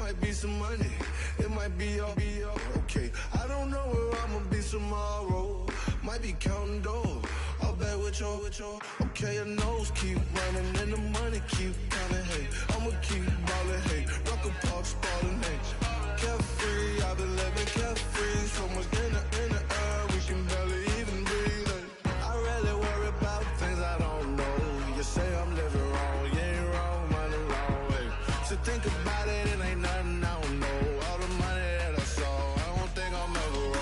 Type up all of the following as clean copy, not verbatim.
might be some money, it might be all okay. I don't know where I'ma be tomorrow. Might be counting doors. I'll bet with your. Okay, your nose keep running and the money keep coming. Hey, I'ma keep ballin'. Hey, Rucker Park Spalding. Hey, carefree, I've been living carefree. So much in the air, we can barely even breathe. Hey, I rarely worry about things I don't know. You say I'm living wrong, you ain't wrong, money long way. So think about it, it ain't nothing I don't know. All the money that I saw, I don't think I'm ever wrong.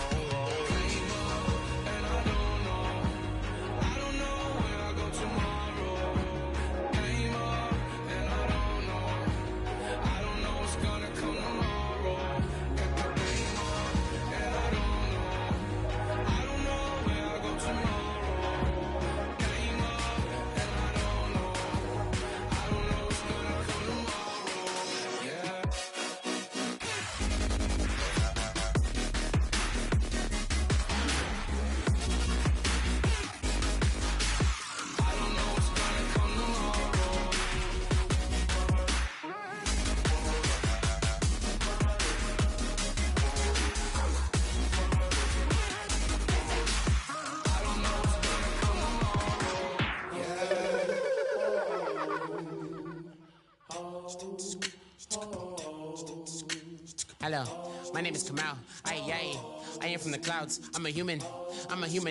Hello, my name is Kamal. I am from the clouds. I'm a human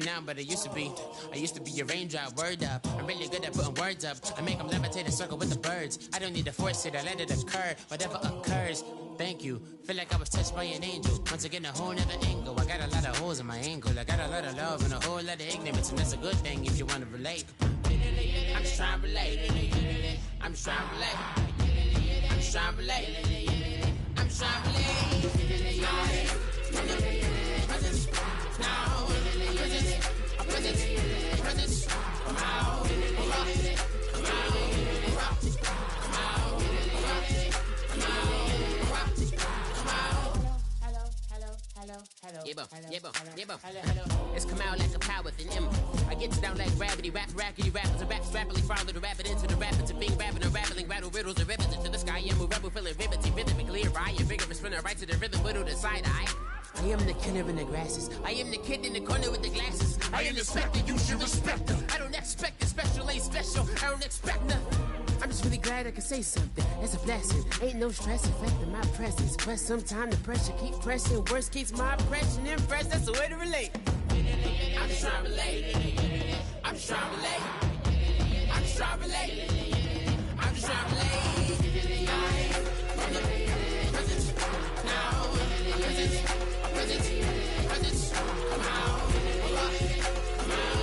now, but I used to be a raindrop. Word up, I'm really good at putting words up. I make them levitate and circle with the birds. I don't need to force it, I let it occur. Whatever occurs, thank you. Feel like I was touched by an angel. Once again, a whole nother angle. I got a lot of holes in my ankle. I got a lot of love and a whole lot of ignorance, and that's a good thing if you want to relate. I'm just trying to relate. I'm just trying to relate. I'm just trying to relate. I'm just trying to relate. Presence, now, presence, come out, It's come out like a power with an M. I get down like gravity, rackety rappers and raps rapidly follow the rapid into the rapids of being rapping and rattling, rattle riddles and rivets into the sky. I'm a rebel feeling riveting, rhythmically right and vigorous, spinning right to the rhythm, widow to side eye. I am the killer in the grasses. I am the kid in the corner with the glasses. I am the specter, you should respect them. I don't expect the special, ain't special. I don't expect nothing. I'm just really glad I can say something. It's a blessing. Ain't no stress affecting my presence. But sometime the pressure keep pressing. Worst keeps my impression impressed. That's the way to relate. I'm just trying to relate. I'm just trying to relate. I'm just trying to relate. I'm just trying to relate. Presence, now, presence, presence, come out, come out, come out.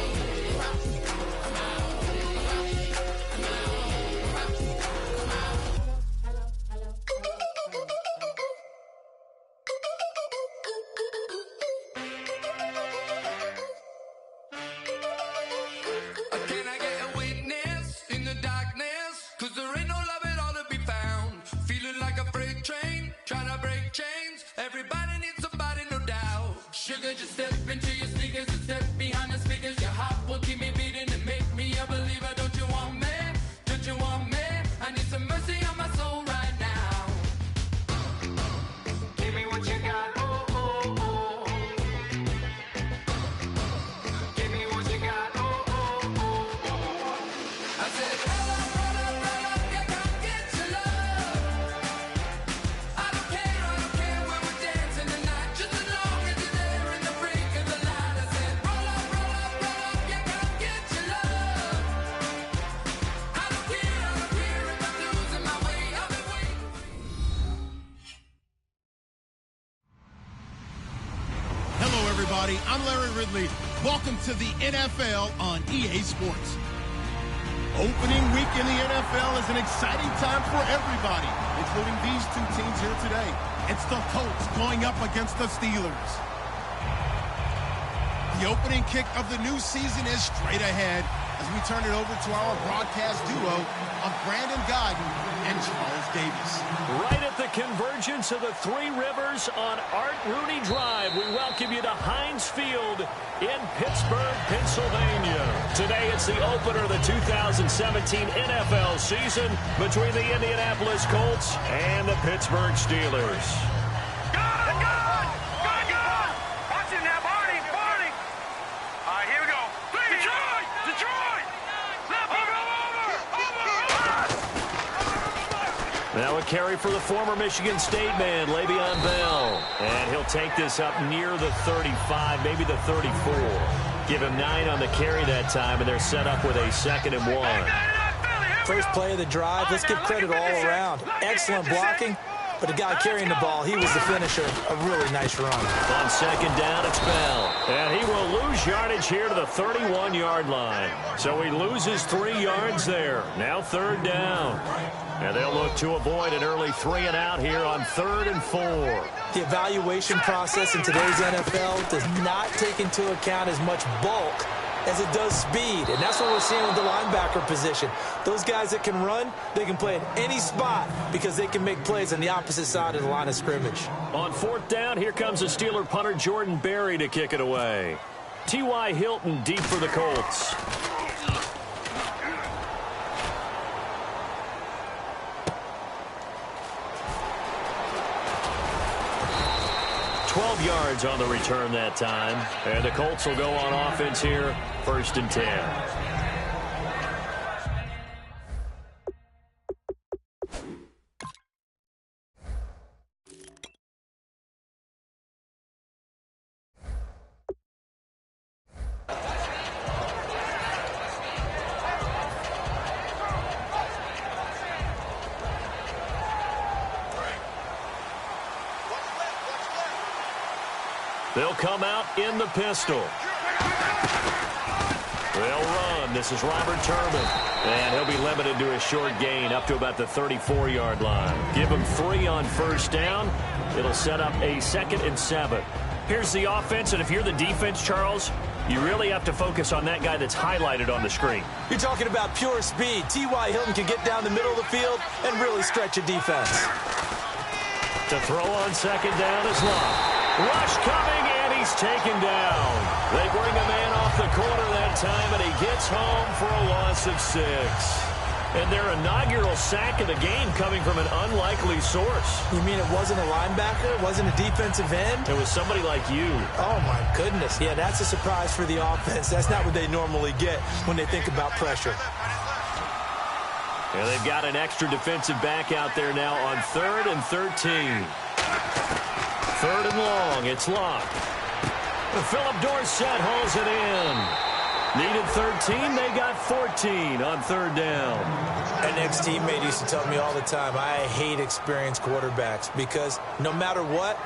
Sugar, just step into your sneakers and step behind the speakers. Your heart will keep me beating and make me a believer. Don't you want me? Don't you want me? I need some mercy on my soul right now. Give me what you got, oh, oh, oh. Give me what you got, oh, oh, oh, oh. I said, roll up, yeah, come get your love. I don't care when we're dancing tonight, just as long as you're there in the break of the light. I said, roll up, yeah, come get your love. I don't care if I'm losing my way. I've been waiting. Hello, everybody. I'm Larry Ridley. Welcome to the NFL on EA Sports. Opening week in the NFL is an exciting time for everybody, including these two teams here today. It's the Colts going up against the Steelers. The opening kick of the new season is straight ahead. as we turn it over to our broadcast duo of Brandon Guyton and Charles Davis. Right at the convergence of the Three Rivers on Art Rooney Drive, we welcome you to Heinz Field in Pittsburgh, Pennsylvania. Today it's the opener of the 2017 NFL season between the Indianapolis Colts and the Pittsburgh Steelers. Now a carry for the former Michigan State man, Le'Veon Bell. And he'll take this up near the 35, maybe the 34. Give him 9 on the carry that time, and they're set up with a 2nd and 1. First play of the drive, let's give credit all around. Excellent blocking, but the guy carrying the ball, he was the finisher. A really nice run. On 2nd down, it's Bell. And he will lose yardage here to the 31-yard line. So he loses 3 yards there. Now 3rd down. And they'll look to avoid an early 3-and-out here on 3rd and 4. The evaluation process in today's NFL does not take into account as much bulk as it does speed. And that's what we're seeing with the linebacker position. Those guys that can run, they can play in any spot because they can make plays on the opposite side of the line of scrimmage. On 4th down, here comes the Steeler punter Jordan Berry to kick it away. T.Y. Hilton deep for the Colts. Yards on the return that time, and the Colts will go on offense here, 1st and 10. They'll come out in the pistol. They'll run. This is Robert Turbin. And he'll be limited to a short gain up to about the 34-yard line. Give him 3 on 1st down. It'll set up a 2nd and 7. Here's the offense, and if you're the defense, Charles, you really have to focus on that guy that's highlighted on the screen. You're talking about pure speed. T.Y. Hilton can get down the middle of the field and really stretch a defense. To throw on 2nd down is Locke. Rush coming, and he's taken down. They bring a man off the corner that time, and he gets home for a loss of 6. And their inaugural sack of the game coming from an unlikely source. You mean it wasn't a linebacker? It wasn't a defensive end? It was somebody like you. Oh, my goodness. Yeah, that's a surprise for the offense. That's not what they normally get when they think about pressure. And they've got an extra defensive back out there now on 3rd and 13. 3rd and long, it's Locke. Philip Dorsett hauls it in. Needed 13, they got 14 on 3rd down. An ex-teammate used to tell me all the time, I hate experienced quarterbacks because no matter what,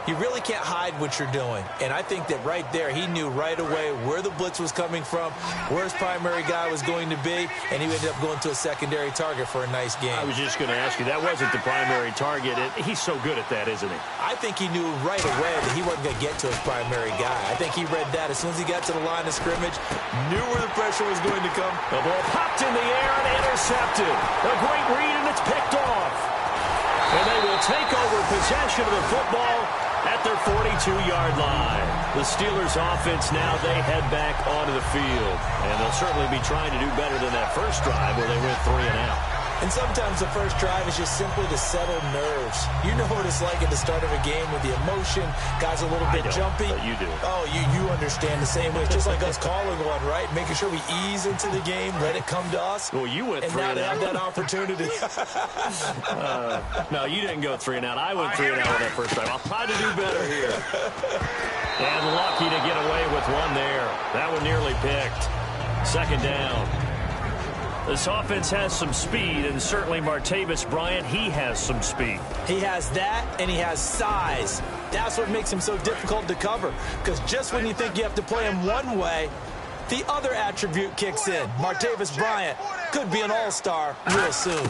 you really can't hide what you're doing. And I think that right there, he knew right away where the blitz was coming from, where his primary guy was going to be, and he ended up going to a secondary target for a nice game. I was just going to ask you, that wasn't the primary target. He's so good at that, isn't he? I think he knew right away that he wasn't going to get to his primary guy. I think he read that as soon as he got to the line of scrimmage, knew where the pressure was going to come. The ball popped in the air and intercepted. A great read, and it's picked off. And they will take over possession of the football at their 42-yard line. The Steelers offense now, they head back onto the field. And they'll certainly be trying to do better than that first drive where they went 3-and-out. And sometimes the first drive is just simply to settle nerves. You know what it's like at the start of a game with the emotion. Guys a little bit jumpy. But you do. Oh, you understand the same way. It's just like us calling one, right? Making sure we ease into the game, let it come to us. Well, you went 3-and-out. And now they have that opportunity. No, you didn't go 3-and-out. I went 3-and-out on that first drive. I'll try to do better here. And lucky to get away with one there. That one nearly picked. 2nd down. This offense has some speed, and certainly Martavis Bryant, he has some speed. He has that, and he has size. That's what makes him so difficult to cover, because just when you think you have to play him one way, the other attribute kicks in. Martavis Bryant could be an all-star real soon.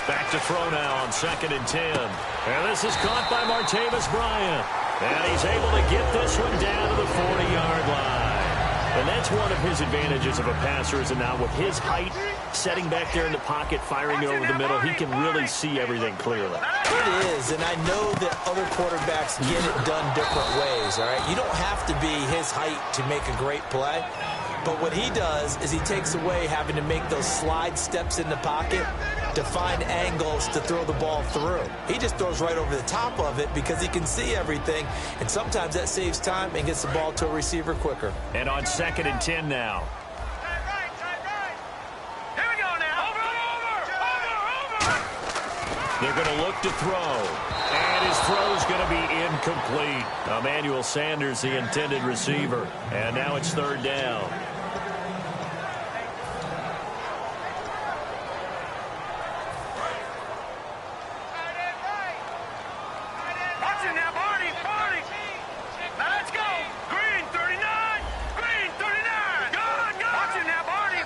Back to throw now on 2nd and 10. And this is caught by Martavis Bryant. And he's able to get this one down to the 40-yard line. And that's one of his advantages of a passer, is it not? With his height, setting back there in the pocket, firing it over the middle, he can really see everything clearly. It is, and I know that other quarterbacks get it done different ways, all right? You don't have to be his height to make a great play. But what he does is he takes away having to make those slide steps in the pocket to find angles to throw the ball through. He just throws right over the top of it because he can see everything, and sometimes that saves time and gets the ball to a receiver quicker. And on 2nd and 10 now. Here we go now. Over. They're going to look to throw. And his throw's going to be incomplete. Emmanuel Sanders, the intended receiver. And now it's 3rd down. Watch it now, Barney. Now let's go. Green, 39. Green, 39. Good. Watch it now, Barney.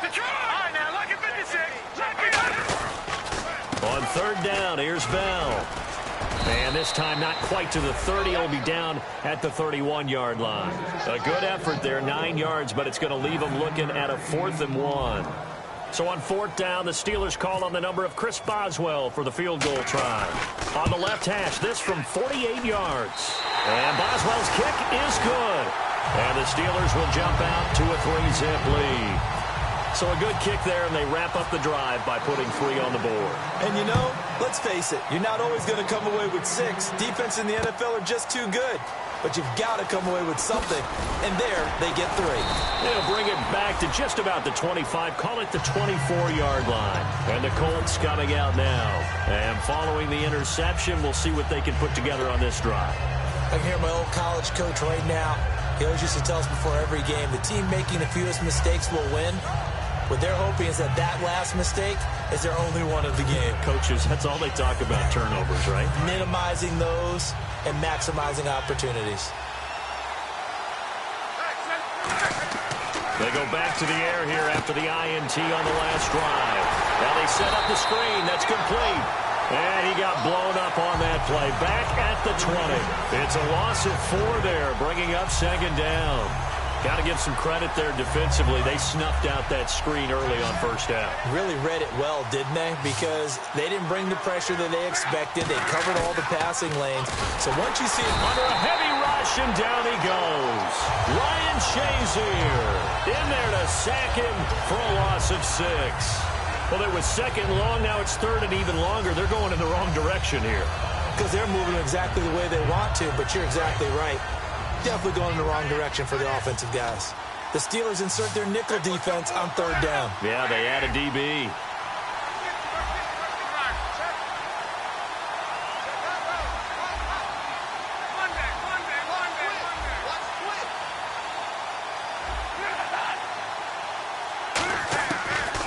Detroit. All right, now, look at 56. On 3rd down, here's Bell. And this time not quite to the 30. He'll be down at the 31-yard line. A good effort there, 9 yards, but it's going to leave him looking at a 4th and 1. So on 4th down, the Steelers call on the number of Chris Boswell for the field goal try. On the left hash, this from 48 yards. And Boswell's kick is good. And the Steelers will jump out to a 3-zip lead. So a good kick there, and they wrap up the drive by putting 3 on the board. And you know, let's face it, you're not always going to come away with 6. Defense in the NFL are just too good. But you've got to come away with something. And there, they get 3. They'll bring it back to just about the 25. Call it the 24-yard line. And the Colts coming out now. And following the interception, we'll see what they can put together on this drive. I can hear my old college coach right now. He always used to tell us before every game, the team making the fewest mistakes will win. What they're hoping is that last mistake is their only one of the game. Coaches, that's all they talk about, turnovers, right? Minimizing those and maximizing opportunities. They go back to the air here after the INT on the last drive. Now they set up the screen. That's complete. And he got blown up on that play. Back at the 20. It's a loss of 4 there, bringing up 2nd down. Got to give some credit there defensively. They snuffed out that screen early on 1st down. Really read it well, didn't they? Because they didn't bring the pressure that they expected. They covered all the passing lanes. So once you see it under a heavy rush, and down he goes. Ryan Shazier in there to sack him for a loss of 6. Well, it was 2nd long. Now it's 3rd and even longer. They're going in the wrong direction here. Because they're moving exactly the way they want to, but you're exactly right. Definitely going in the wrong direction for the offensive guys. The Steelers insert their nickel defense on 3rd down. Yeah, they add a DB.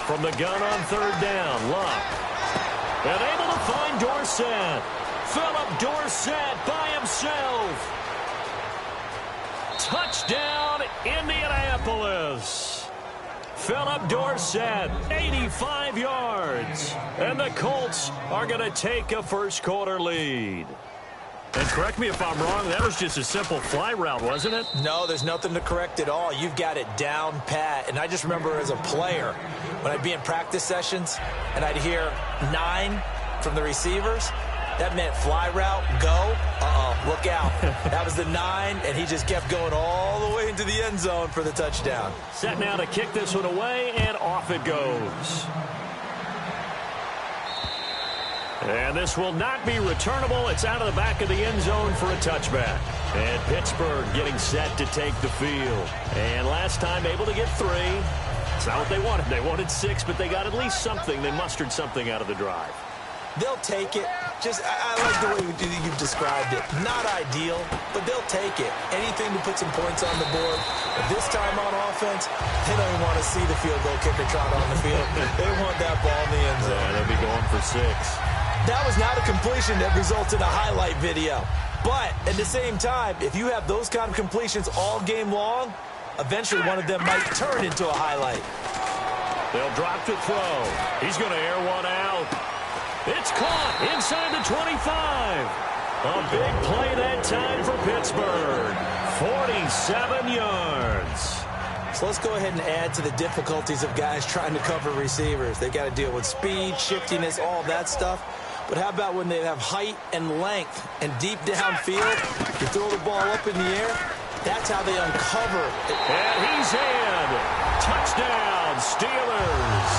From the gun on 3rd down, Luck. And able to find Dorsett. Philip Dorsett by himself. Touchdown, Indianapolis. Philip Dorsett, 85 yards. And the Colts are going to take a first-quarter lead. And correct me if I'm wrong, that was just a simple fly route, wasn't it? No, there's nothing to correct at all. You've got it down pat. And I just remember as a player, when I'd be in practice sessions and I'd hear 9 from the receivers, that meant fly route, go, look out. That was the 9, and he just kept going all the way into the end zone for the touchdown. Set now to kick this one away, and off it goes. And this will not be returnable. It's out of the back of the end zone for a touchback. And Pittsburgh getting set to take the field. And last time able to get 3. It's not what they wanted. They wanted 6, but they got at least something. They mustered something out of the drive. They'll take it. I like the way you've described it. Not ideal, but they'll take it. Anything to put some points on the board. But this time on offense, they don't even want to see the field goal kicker trot on the field. They want that ball in the end zone. Yeah, they'll be going for 6. That was not a completion that results in a highlight video. But at the same time, if you have those kind of completions all game long, eventually one of them might turn into a highlight. They'll drop to throw. He's going to air one out. It's caught inside the 25. A big play that time for Pittsburgh. 47 yards. So let's go ahead and add to the difficulties of guys trying to cover receivers. They got to deal with speed, shiftiness, all that stuff. But how about when they have height and length and deep downfield? You throw the ball up in the air, that's how they uncover. And he's in. Touchdown, Steelers.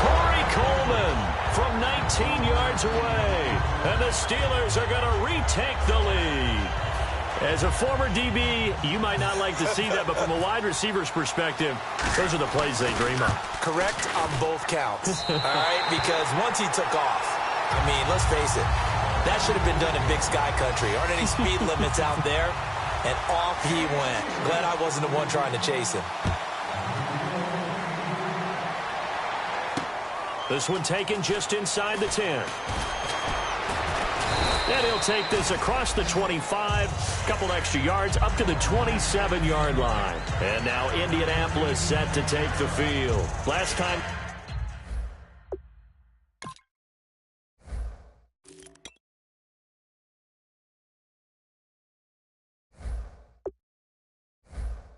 Corey Coleman from 19 yards away. And the Steelers are going to retake the lead. As a former DB, you might not like to see that, but from a wide receiver's perspective, those are the plays they dream of. Correct on both counts, all right? Because once he took off, I mean, let's face it, that should have been done in Big Sky Country. Aren't any speed limits out there? And off he went. Glad I wasn't the one trying to chase him. This one taken just inside the 10. And he'll take this across the 25, couple extra yards up to the 27-yard line. And now Indianapolis set to take the field. Last time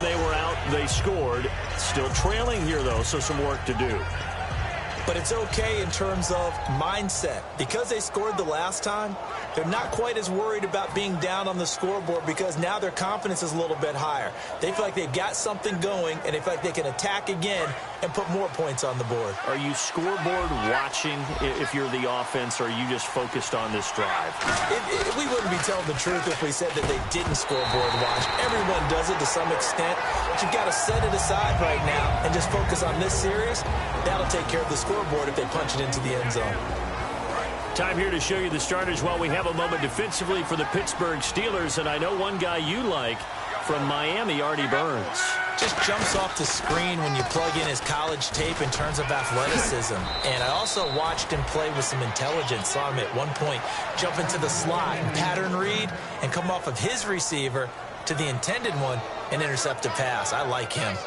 they were out, they scored. Still trailing here, though, so some work to do. But it's okay in terms of mindset. Because they scored the last time, they're not quite as worried about being down on the scoreboard because now their confidence is a little bit higher. They feel like they've got something going, and they feel like they can attack again and put more points on the board. Are you scoreboard watching if you're the offense, or are you just focused on this drive? We wouldn't be telling the truth if we said that they didn't scoreboard watch. Everyone does it to some extent, but you've got to set it aside right now and just focus on this series. That'll take care of the scoreboard if they punch it into the end zone. Time here to show you the starters while we have a moment defensively for the Pittsburgh Steelers, and I know one guy you like from Miami, Artie Burns. Just jumps off the screen when you plug in his college tape in terms of athleticism. And I also watched him play with some intelligence. Saw him at one point jump into the slot and pattern read and come off of his receiver to the intended one and intercept a pass. I like him.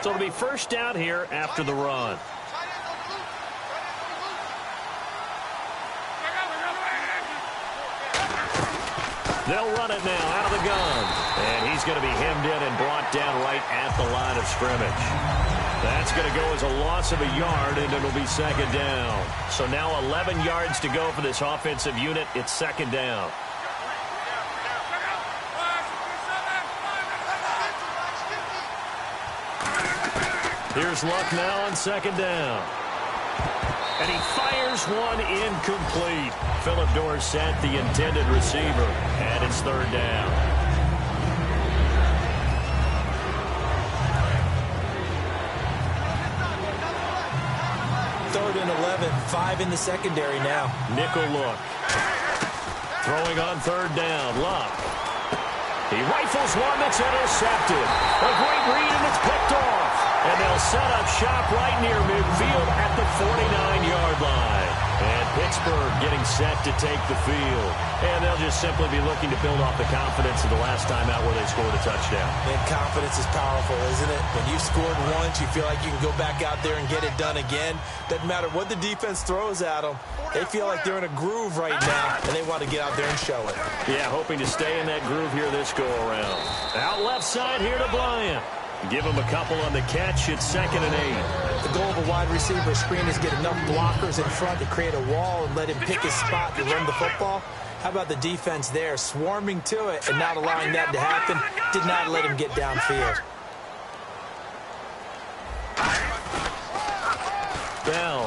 So it'll be first down here after the run. They'll run it now out of the gun. And he's going to be hemmed in and brought down right at the line of scrimmage. That's going to go as a loss of a yard, and it'll be second down. So now 11 yards to go for this offensive unit. It's second down. Here's Luck now on second down. And he fires one incomplete. Phillip Dorsett, the intended receiver, and it's third down. Third and 11, 5 in the secondary now. Nickel look. Throwing on third down, Luck. He rifles one that's intercepted. A great read, and it's picked off. And they'll set up shop right near midfield at the 49-yard line. And Pittsburgh getting set to take the field. And they'll just simply be looking to build off the confidence of the last time out where they scored a touchdown. And confidence is powerful, isn't it? When you've scored once, you feel like you can go back out there and get it done again. Doesn't matter what the defense throws at them. They feel like they're in a groove right now, and they want to get out there and show it. Yeah, hoping to stay in that groove here this go-around. Out left side here to Bryant. Give him a couple on the catch. It's 2nd and 8. The goal of a wide receiver screen is get enough blockers in front to create a wall and let him pick his spot to run the football. How about the defense there, swarming to it and not allowing that to happen? Did not let him get downfield. Bell.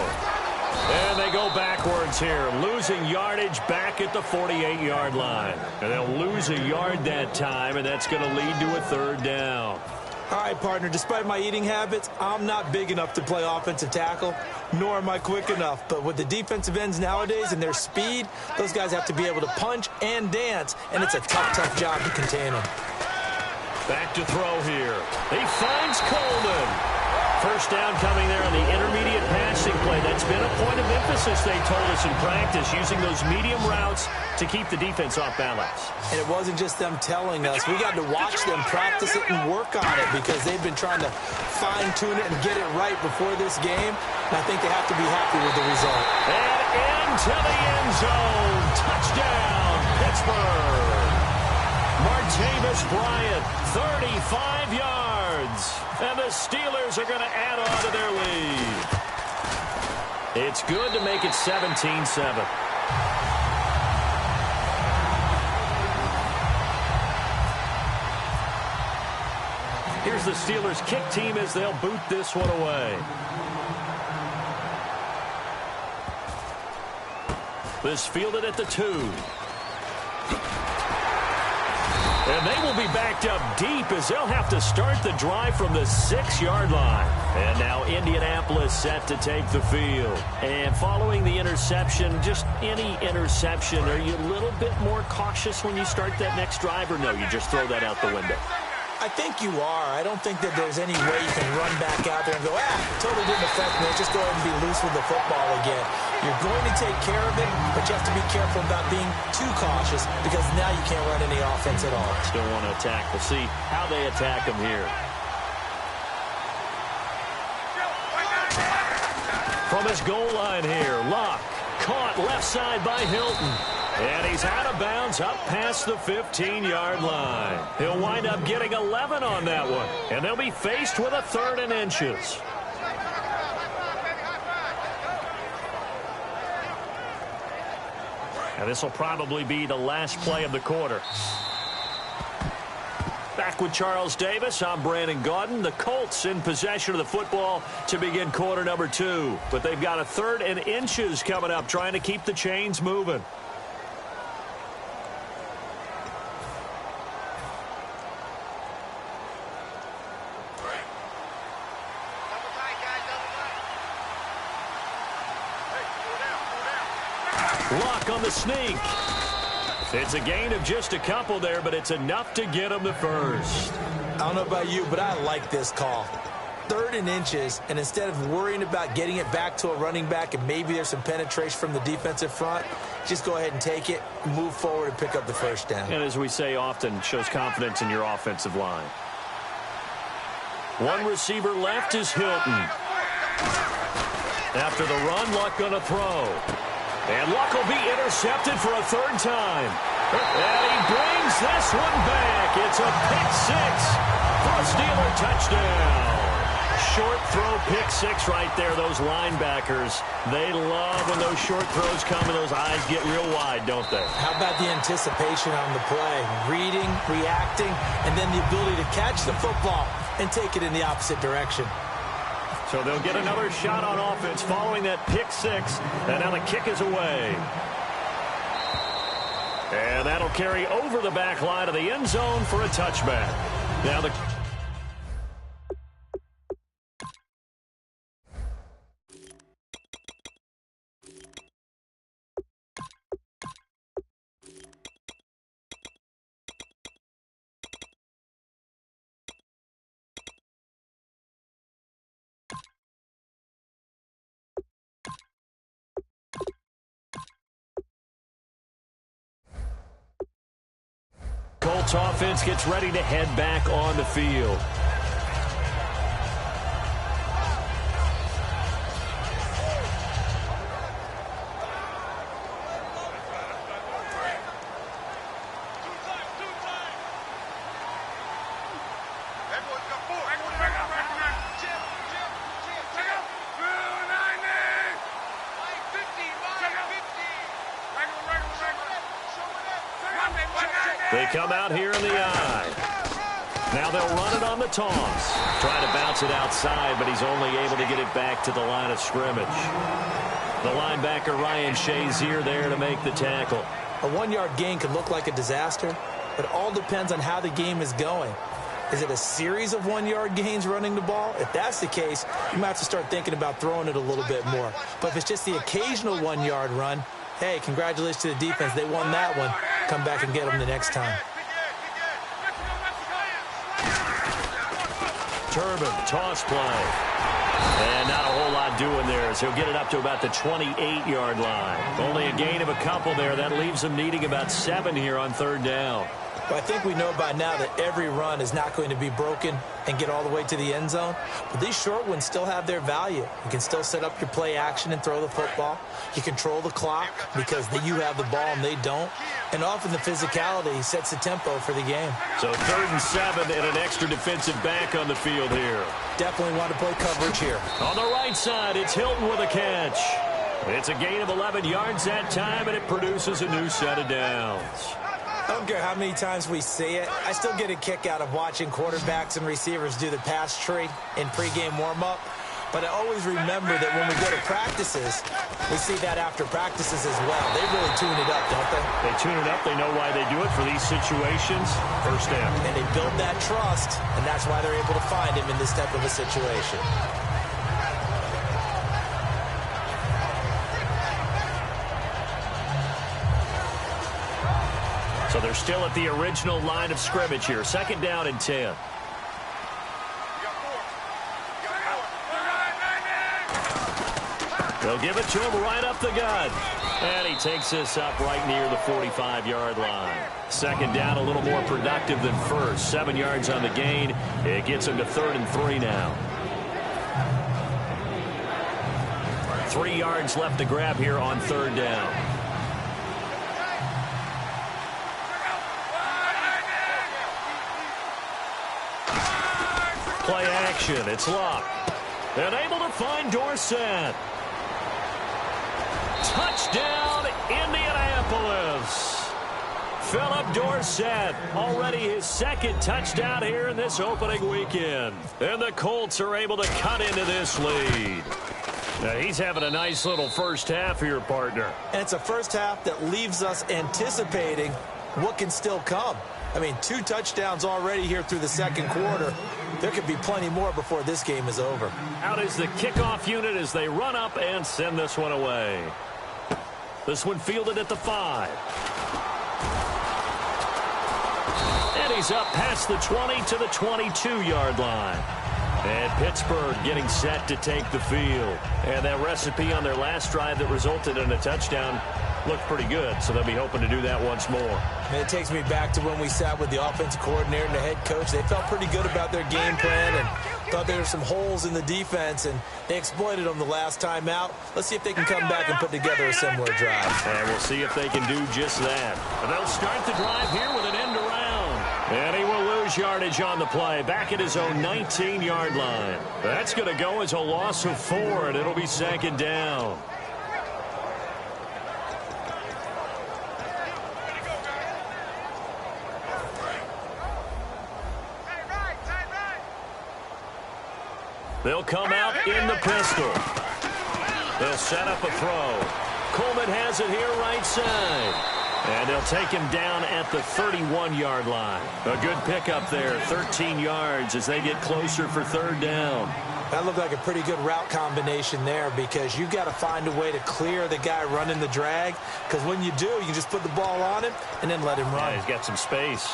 And they go backwards here, losing yardage back at the 48-yard line. And they'll lose a yard that time, and that's going to lead to a third down. All right, partner, despite my eating habits, I'm not big enough to play offensive tackle, nor am I quick enough. But with the defensive ends nowadays and their speed, those guys have to be able to punch and dance, and it's a tough, tough job to contain them. Back to throw here. He finds Coleman. First down coming there on the intermediate passing play. That's been a point of emphasis, they told us in practice, using those medium routes to keep the defense off balance. And it wasn't just them telling us. We got to watch them practice it and work on it because they've been trying to fine-tune it and get it right before this game. And I think they have to be happy with the result. And into the end zone. Touchdown, Pittsburgh. Martavis Bryant, 35 yards. And the Steelers are going to add on to their lead. It's good to make it 17-7. Here's the Steelers kick team as they'll boot this one away. This fielded at the 2. And they will be backed up deep as they'll have to start the drive from the 6-yard line. And now Indianapolis set to take the field. And following the interception, just any interception, are you a little bit more cautious when you start that next drive, or no, you just throw that out the window? I think you are. I don't think that there's any way you can run back out there and go, totally didn't affect me. Just go ahead and be loose with the football again. You're going to take care of it, but you have to be careful about being too cautious because now you can't run any offense at all. Still want to attack. We'll see how they attack them here. From his goal line here, Locke caught left side by Hilton. And he's out of bounds up past the 15-yard line. He'll wind up getting 11 on that one. And they'll be faced with a 3rd and inches. And this will probably be the last play of the quarter. Back with Charles Davis, I'm Brandon Gaudin. The Colts in possession of the football to begin quarter number 2. But they've got a 3rd and inches coming up, trying to keep the chains moving. Lock on the sneak. It's a gain of just a couple there, but it's enough to get him the first. I don't know about you, but I like this call. 3rd and inches, and instead of worrying about getting it back to a running back and maybe there's some penetration from the defensive front, just go ahead and take it, move forward, and pick up the first down. And as we say often, shows confidence in your offensive line. One receiver left is Hilton. After the run, Luck going to throw. And Luck will be intercepted for a 3rd time. And he brings this one back. It's a pick 6 for a Steeler touchdown. Short throw, pick 6 right there. Those linebackers, they love when those short throws come and those eyes get real wide, don't they? How about the anticipation on the play? Reading, reacting, and then the ability to catch the football and take it in the opposite direction. So they'll get another shot on offense following that pick 6. And now the kick is away. And that'll carry over the back line of the end zone for a touchback. Now the Colts offense gets ready to head back on the field. They come out here in the eye. Now they'll run it on the toss. Trying to bounce it outside, but he's only able to get it back to the line of scrimmage. The linebacker, Ryan Shazier, there to make the tackle. A 1-yard gain could look like a disaster, but it all depends on how the game is going. Is it a series of 1-yard gains running the ball? If that's the case, you might have to start thinking about throwing it a little bit more. But if it's just the occasional 1-yard run, hey, congratulations to the defense. They won that one. Come back and get them the next time. Turbin, toss play. And not a whole lot doing there, so he'll get it up to about the 28-yard line. Only a gain of a couple there. That leaves them needing about 7 here on third down. Well, I think we know by now that every run is not going to be broken and get all the way to the end zone. But these short ones still have their value. You can still set up your play action and throw the football. You control the clock because you have the ball and they don't. And often the physicality sets the tempo for the game. So 3rd and 7 and an extra defensive back on the field here. Definitely want to play coverage here. On the right side, it's Hilton with a catch. It's a gain of 11 yards that time, and it produces a new set of downs. I don't care how many times we see it. I still get a kick out of watching quarterbacks and receivers do the pass tree in pregame warm-up. But I always remember that when we go to practices, we see that after practices as well. They really tune it up, don't they? They tune it up. They know why they do it for these situations. First down. And they build that trust, and that's why they're able to find him in this type of a situation. So they're still at the original line of scrimmage here. 2nd down and 10. They'll give it to him right up the gut. And he takes this up right near the 45-yard line. 2nd down, a little more productive than first. 7 yards on the gain. It gets him to 3rd and 3 now. 3 yards left to grab here on 3rd down. Play action. It's Luck. And able to find Dorsett. Touchdown, Indianapolis. Philip Dorsett, already his 2nd touchdown here in this opening weekend. And the Colts are able to cut into this lead. Now, he's having a nice little first half here, partner. And it's a first half that leaves us anticipating what can still come. I mean, 2 touchdowns already here through the 2nd quarter. There could be plenty more before this game is over. Out is the kickoff unit as they run up and send this one away. This one fielded at the 5. And he's up past the 20 to the 22-yard line. And Pittsburgh getting set to take the field. And that recipe on their last drive that resulted in a touchdown looked pretty good, so they'll be hoping to do that once more. And it takes me back to when we sat with the offensive coordinator and the head coach. They felt pretty good about their game plan and thought there were some holes in the defense, and they exploited them the last time out. Let's see if they can come back and put together a similar drive. And we'll see if they can do just that. And they'll start the drive here with an end around. And he will lose yardage on the play, back at his own 19-yard line. That's going to go as a loss of 4, and it'll be 2nd down. They'll come out in the pistol. They'll set up a throw. Coleman has it here right side. And they'll take him down at the 31-yard line. A good pickup there, 13 yards as they get closer for 3rd down. That looked like a pretty good route combination there because you've got to find a way to clear the guy running the drag, because when you do, you just put the ball on him and then let him run. Yeah, he's got some space.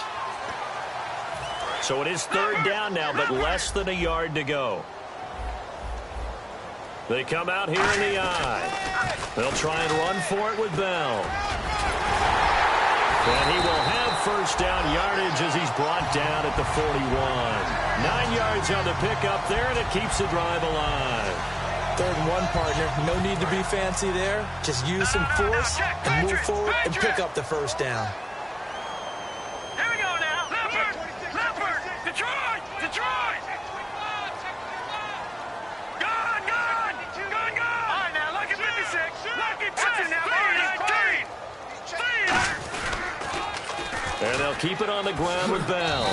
So it is 3rd down now, but less than a yard to go. They come out here in the I. They'll try and run for it with Bell. And he will have first down yardage as he's brought down at the 41. 9 yards on the pickup there, and it keeps the drive alive. 3rd and 1, partner. No need to be fancy there. Just use some force and move forward and pick up the first down. Here we go now. Leopard. Detroit. Gone. All right, now, look at 56. Look at 2 now. 19. And they'll keep it on the ground with Bell.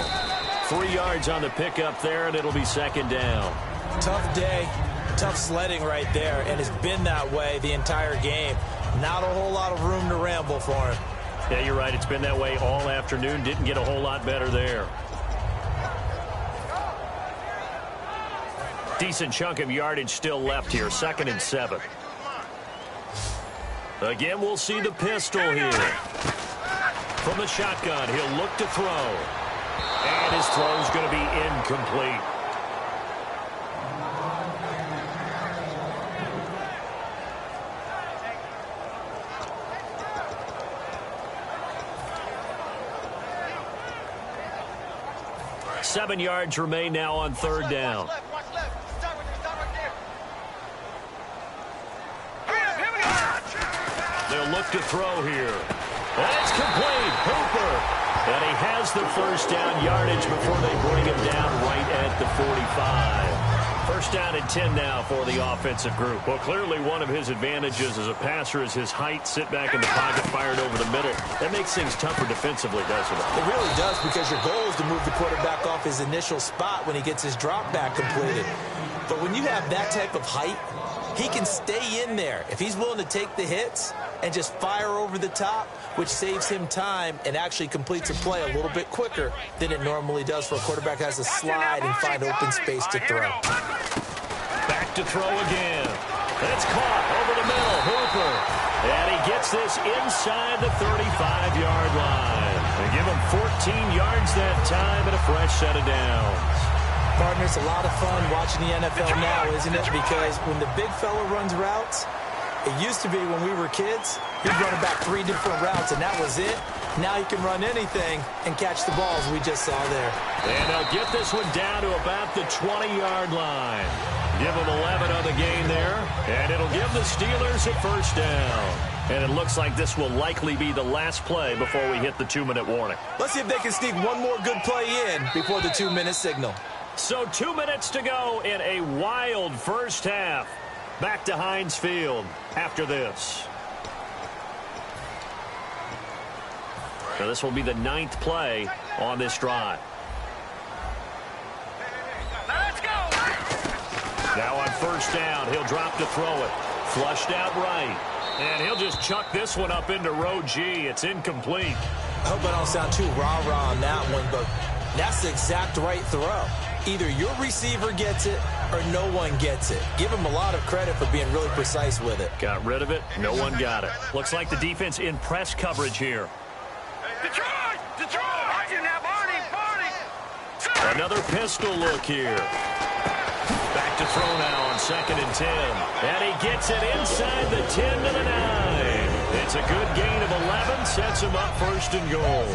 3 yards on the pickup there, and it'll be 2nd down. Tough day, tough sledding right there, and it's been that way the entire game. Not a whole lot of room to ramble for him. Yeah, you're right. It's been that way all afternoon. Didn't get a whole lot better there. Decent chunk of yardage still left here. 2nd and 7. Again, we'll see the pistol here. From the shotgun, he'll look to throw. And his throw is going to be incomplete. 7 yards remain now on third down. They'll look to throw here. And it's complete. Hooper. And he has the first down yardage before they bring him down right at the 45. First down and 10 now for the offensive group. Well, clearly one of his advantages as a passer is his height. Sit back in the pocket, fired over the middle. That makes things tougher defensively, doesn't it? It really does, because your goal is to move the quarterback off his initial spot when he gets his drop back completed. But when you have that type of height, he can stay in there if he's willing to take the hits and just fire over the top, which saves him time and actually completes a play a little bit quicker than it normally does for a quarterback who has to slide and find open space to throw. Back to throw again. It's caught over the middle. Hooper. And he gets this inside the 35-yard line. They give him 14 yards that time and a fresh set of downs. Partner, it's a lot of fun watching the NFL now, isn't it? Because when the big fella runs routes, it used to be when we were kids, he'd run about 3 different routes, and that was it. Now he can run anything and catch the balls we just saw there. And they'll get this one down to about the 20-yard line. Give them 11 on the game there, and it'll give the Steelers a first down. And it looks like this will likely be the last play before we hit the 2-minute warning. Let's see if they can sneak one more good play in before the 2-minute signal. So 2 minutes to go in a wild first half. Back to Heinz Field after this. So this will be the 9th play on this drive. Let's go! Now on first down, he'll drop to throw it. Flushed out right. And he'll just chuck this one up into row G. It's incomplete. I hope I don't sound too rah-rah on that one, but that's the exact right throw. Either your receiver gets it or no one gets it. Give him a lot of credit for being really precise with it. Got rid of it. No one got it. Looks like the defense in press coverage here. Detroit! Detroit! Barney! Another pistol look here. Back to throw now on 2nd and 10. And he gets it inside the 10 to the 9. It's a good gain of 11. Sets him up 1st and goal.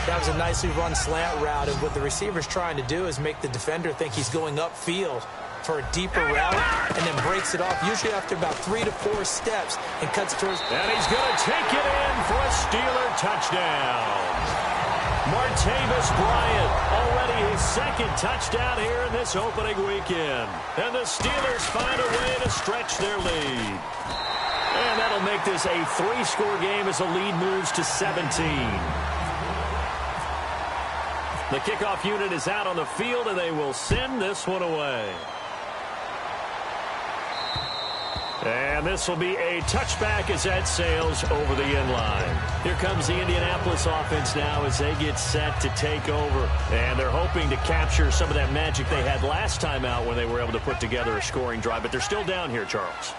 That was a nicely run slant route, and what the receiver's trying to do is make the defender think he's going upfield for a deeper route and then breaks it off, usually after about 3 to 4 steps, and cuts towards. And he's going to take it in for a Steeler touchdown. Martavis Bryant, already his 2nd touchdown here in this opening weekend. And the Steelers find a way to stretch their lead. And that'll make this a 3-score game as the lead moves to 17. The kickoff unit is out on the field, and they will send this one away. And this will be a touchback as that sails over the end line. Here comes the Indianapolis offense now as they get set to take over. And they're hoping to capture some of that magic they had last time out when they were able to put together a scoring drive. But they're still down here, Charles.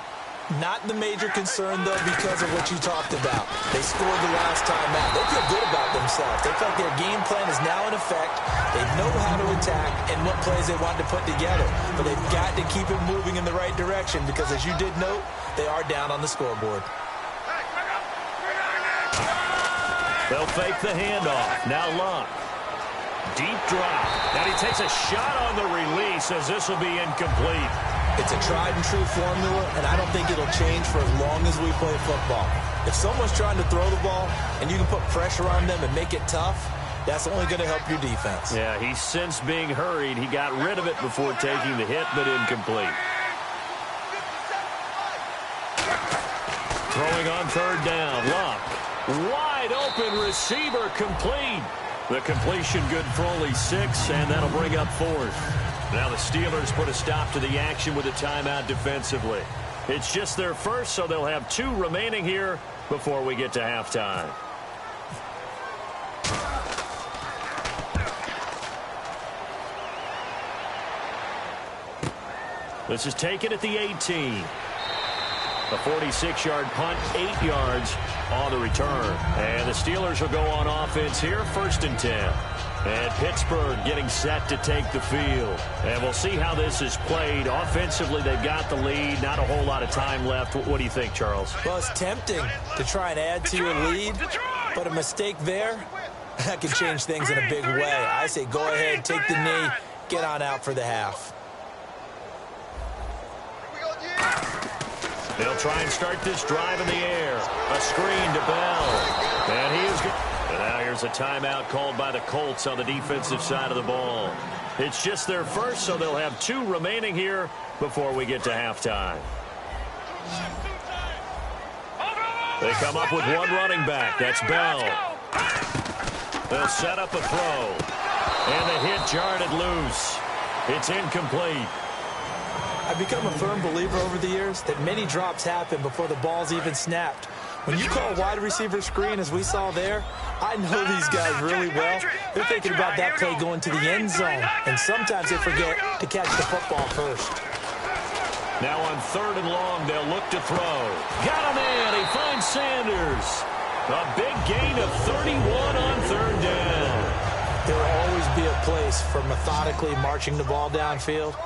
Not the major concern, though, because of what you talked about. They scored the last time out. They feel good about themselves. They feel like their game plan is now in effect. They know how to attack and what plays they want to put together. But they've got to keep it moving in the right direction because, as you did note, they are down on the scoreboard. They'll fake the handoff. Now Luck. Deep drop. And he takes a shot on the release as this will be incomplete. It's a tried-and-true formula, and I don't think it'll change for as long as we play football. If someone's trying to throw the ball and you can put pressure on them and make it tough, that's only going to help your defense. Yeah, he's since being hurried. He got rid of it before taking the hit, but incomplete. Throwing on third down. Luck. Wide open receiver complete. The completion good for only 6, and that'll bring up 4th. Now the Steelers put a stop to the action with a timeout defensively. It's just their first, so they'll have 2 remaining here before we get to halftime. This is taken at the 18. A 46-yard punt, 8 yards on the return. And the Steelers will go on offense here, 1st and 10. And Pittsburgh getting set to take the field. And we'll see how this is played. Offensively, they've got the lead. Not a whole lot of time left. What do you think, Charles? Well, it's tempting to try and add to your lead, but a mistake there, that can change things in a big way. I say go ahead, take the knee, get on out for the half. They'll try and start this drive in the air. A screen to Bell. And he is good. And now here's a timeout called by the Colts on the defensive side of the ball. It's just their first, so they'll have 2 remaining here before we get to halftime. They come up with 1 running back. That's Bell. They'll set up a throw. And the hit jarred it loose. It's incomplete. I've become a firm believer over the years that many drops happen before the ball's even snapped. When you call a wide receiver screen, as we saw there, I know these guys really well. They're thinking about that play going to the end zone, and sometimes they forget to catch the football first. Now on 3rd and long, they'll look to throw. Got him in. He finds Sanders. A big gain of 31 on 3rd down. There will always be a place for methodically marching the ball downfield.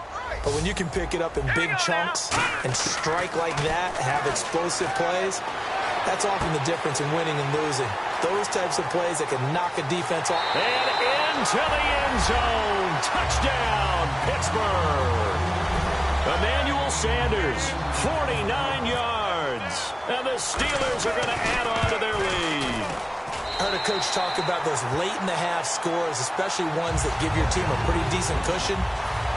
But when you can pick it up in big chunks and strike like that, have explosive plays, that's often the difference in winning and losing. Those types of plays that can knock a defense off. And into the end zone. Touchdown, Pittsburgh. Emmanuel Sanders, 49 yards. And the Steelers are going to add on to their lead. I heard a coach talk about those late-in-the-half scores, especially ones that give your team a pretty decent cushion.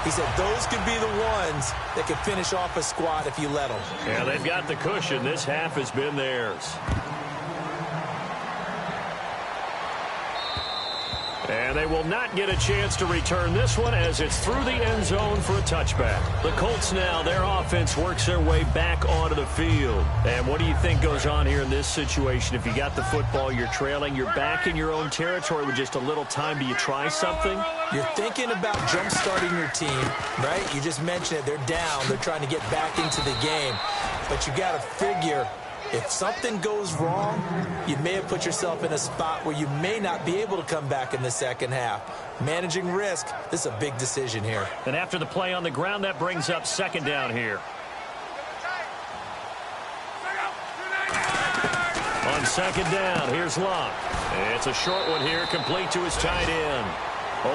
He said those could be the ones that could finish off a squad if you let them. Yeah, they've got the cushion. This half has been theirs. And they will not get a chance to return this one as it's through the end zone for a touchback. The Colts now, their offense works their way back onto the field. And what do you think goes on here in this situation? If you got the football, you're trailing, you're back in your own territory with just a little time. Do you try something? You're thinking about jump-starting your team, right? You just mentioned it. They're down. They're trying to get back into the game. But you got to figure, if something goes wrong, you may have put yourself in a spot where you may not be able to come back in the second half. Managing risk, this is a big decision here. And after the play on the ground, that brings up 2nd down here. On 2nd down, here's Locke. It's a short one here, complete to his tight end.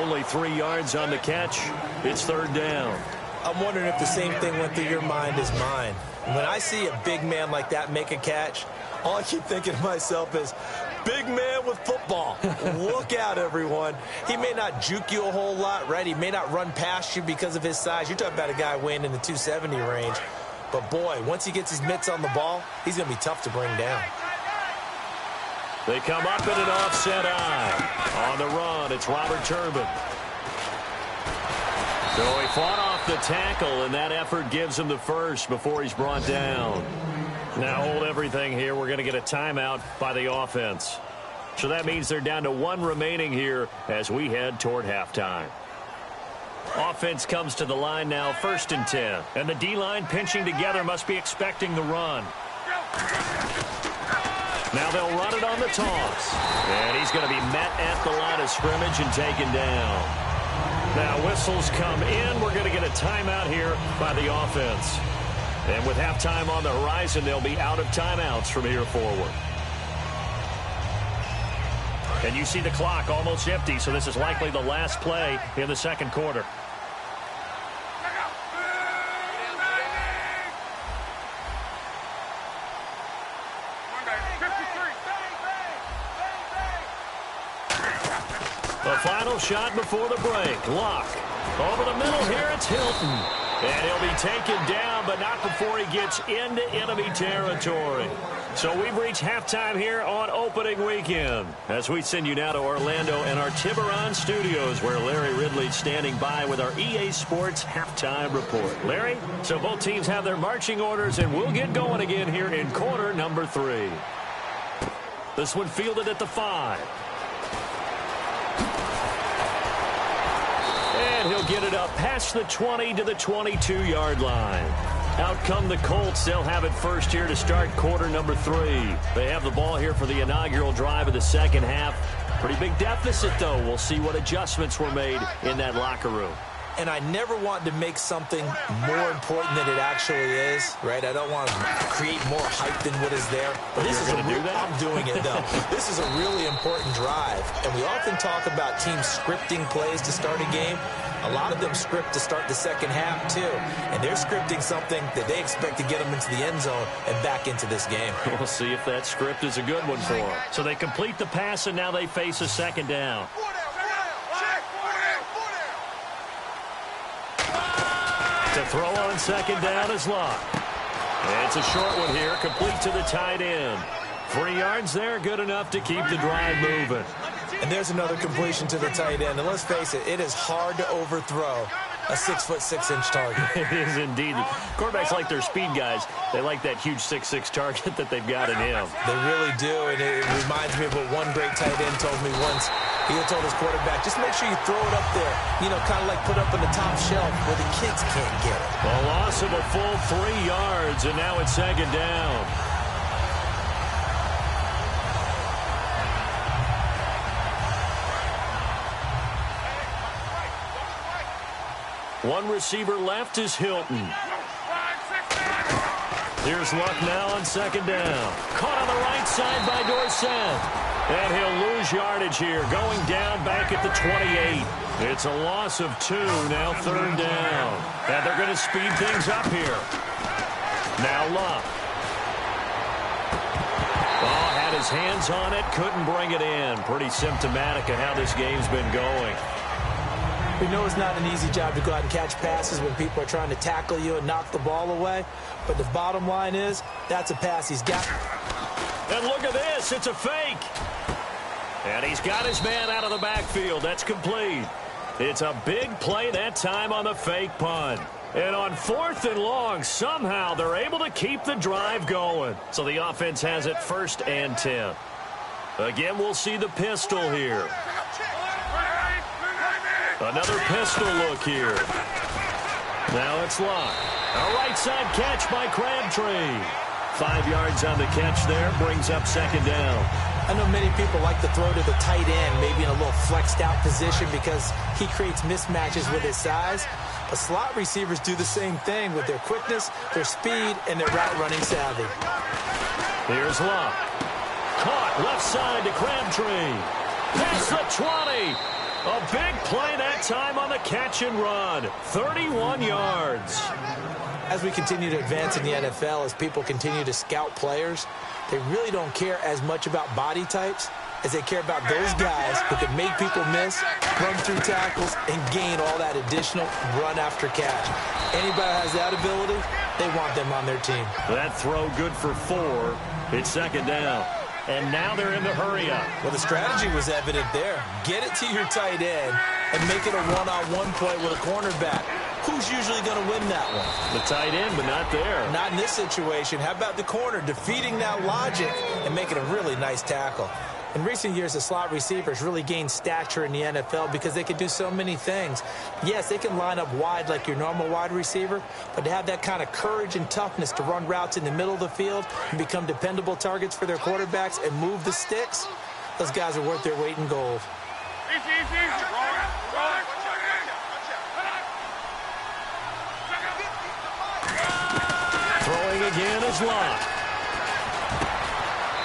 Only 3 yards on the catch. It's 3rd down. I'm wondering if the same thing went through your mind as mine. When I see a big man like that make a catch, all I keep thinking to myself is, big man with football. Look out, everyone. He may not juke you a whole lot, right? He may not run past you because of his size. You're talking about a guy weighing in the 270 range. But, boy, once he gets his mitts on the ball, he's going to be tough to bring down. They come up in an offset eye. On the run, it's Robert Turbin. So he fought off the tackle, and that effort gives him the first before he's brought down. Now hold everything here. We're going to get a timeout by the offense. So that means they're down to 1 remaining here as we head toward halftime. Offense comes to the line now, 1st and 10. And the D-line pinching together must be expecting the run. Now they'll run it on the toss. And he's going to be met at the line of scrimmage and taken down. Now whistles come in. We're going to get a timeout here by the offense. And with halftime on the horizon, they'll be out of timeouts from here forward. And you see the clock almost empty, so this is likely the last play in the 2nd quarter. The final shot before the break. Locke. Over the middle here, it's Hilton. And he'll be taken down, but not before he gets into enemy territory. So we've reached halftime here on opening weekend. As we send you now to Orlando and our Tiburon studios, where Larry Ridley's standing by with our EA Sports halftime report. Larry, so both teams have their marching orders, and we'll get going again here in quarter number 3. This one fielded at the 5. And he'll get it up past the 20 to the 22-yard line. Out come the Colts. They'll have it first here to start quarter number 3. They have the ball here for the inaugural drive of the second half. Pretty big deficit, though. We'll see what adjustments were made in that locker room. and I never want to make something more important than it actually is, right? I don't want to create more hype than what is there. But this is I'm doing it, though. This is a really important drive, and we often talk about teams scripting plays to start a game. A lot of them script to start the second half, too. And they're scripting something that they expect to get them into the end zone and back into this game. We'll see if that script is a good one for them. So they complete the pass, and now they face a second down. To throw on second down is Locke. It's a short one here, complete to the tight end. 3 yards there, good enough to keep the drive moving. And there's another completion to the tight end. And let's face it is hard to overthrow a 6'6" target. It is indeed. Quarterbacks like their speed guys. They like that huge 6'6" target that they've got in him. They really do, and it reminds me of what one great tight end told me once. He told his quarterback, just make sure you throw it up there, you know, kind of like put up on the top shelf where the kids can't get it. A loss of a full 3 yards, and now it's second down. One receiver left is Hilton. Here's Luck now on second down. Caught on the right side by Dorsett. And he'll lose yardage here, going down back at the 28. It's a loss of 2, now third down. And they're going to speed things up here. Now Luck. Oh, had his hands on it, couldn't bring it in. Pretty symptomatic of how this game's been going. We know it's not an easy job to go out and catch passes when people are trying to tackle you and knock the ball away. But the bottom line is, that's a pass he's got. And look at this, it's a fake. And he's got his man out of the backfield. That's complete. It's a big play that time on the fake punt. And on 4th and long, somehow they're able to keep the drive going. So the offense has it 1st and 10. Again, we'll see the pistol here. Another pistol look here. Now it's Locke. A right side catch by Crabtree. 5 yards on the catch there, brings up second down. I know many people like to throw to the tight end, maybe in a little flexed out position because he creates mismatches with his size. But slot receivers do the same thing with their quickness, their speed, and their route running savvy. Here's Locke. Caught left side to Crabtree. Past the 20. A big play that time on the catch and run. 31 yards. As we continue to advance in the NFL, as people continue to scout players, they really don't care as much about body types as they care about those guys who can make people miss, run through tackles, and gain all that additional run after catch. Anybody who has that ability, they want them on their team. That throw good for 4. It's second down. And now they're in the hurry-up. Well, the strategy was evident there. Get it to your tight end and make it a one-on-one play with a cornerback. Who's usually going to win that one? The tight end, but not there. Not in this situation. How about the corner defeating that logic and making a really nice tackle? In recent years, the slot receivers really gained stature in the NFL because they can do so many things. Yes, they can line up wide like your normal wide receiver, but to have that kind of courage and toughness to run routes in the middle of the field and become dependable targets for their quarterbacks and move the sticks, those guys are worth their weight in gold. Throwing again is Locke.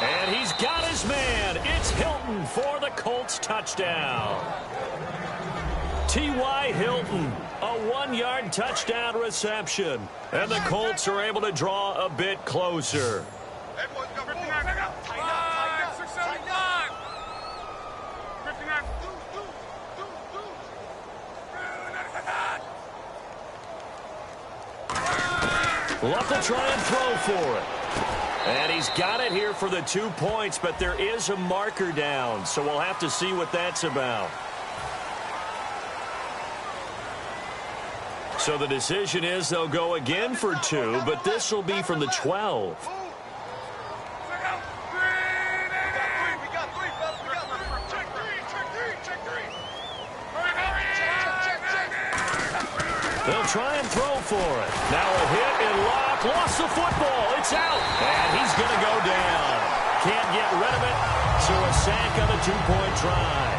And he's got his man. It's Hilton for the Colts touchdown. T.Y. Hilton, a 1-yard touchdown reception. And the Colts are able to draw a bit closer. Luck will try and throw for it. And he's got it here for the 2 points, but there is a marker down, so we'll have to see what that's about. So the decision is they'll go again for 2, but this will be from the 12. They'll try and throw for it. Now a hit and Locke lost the football. It's out. And he's going to go down. Can't get rid of it. So a sack on a 2-point try.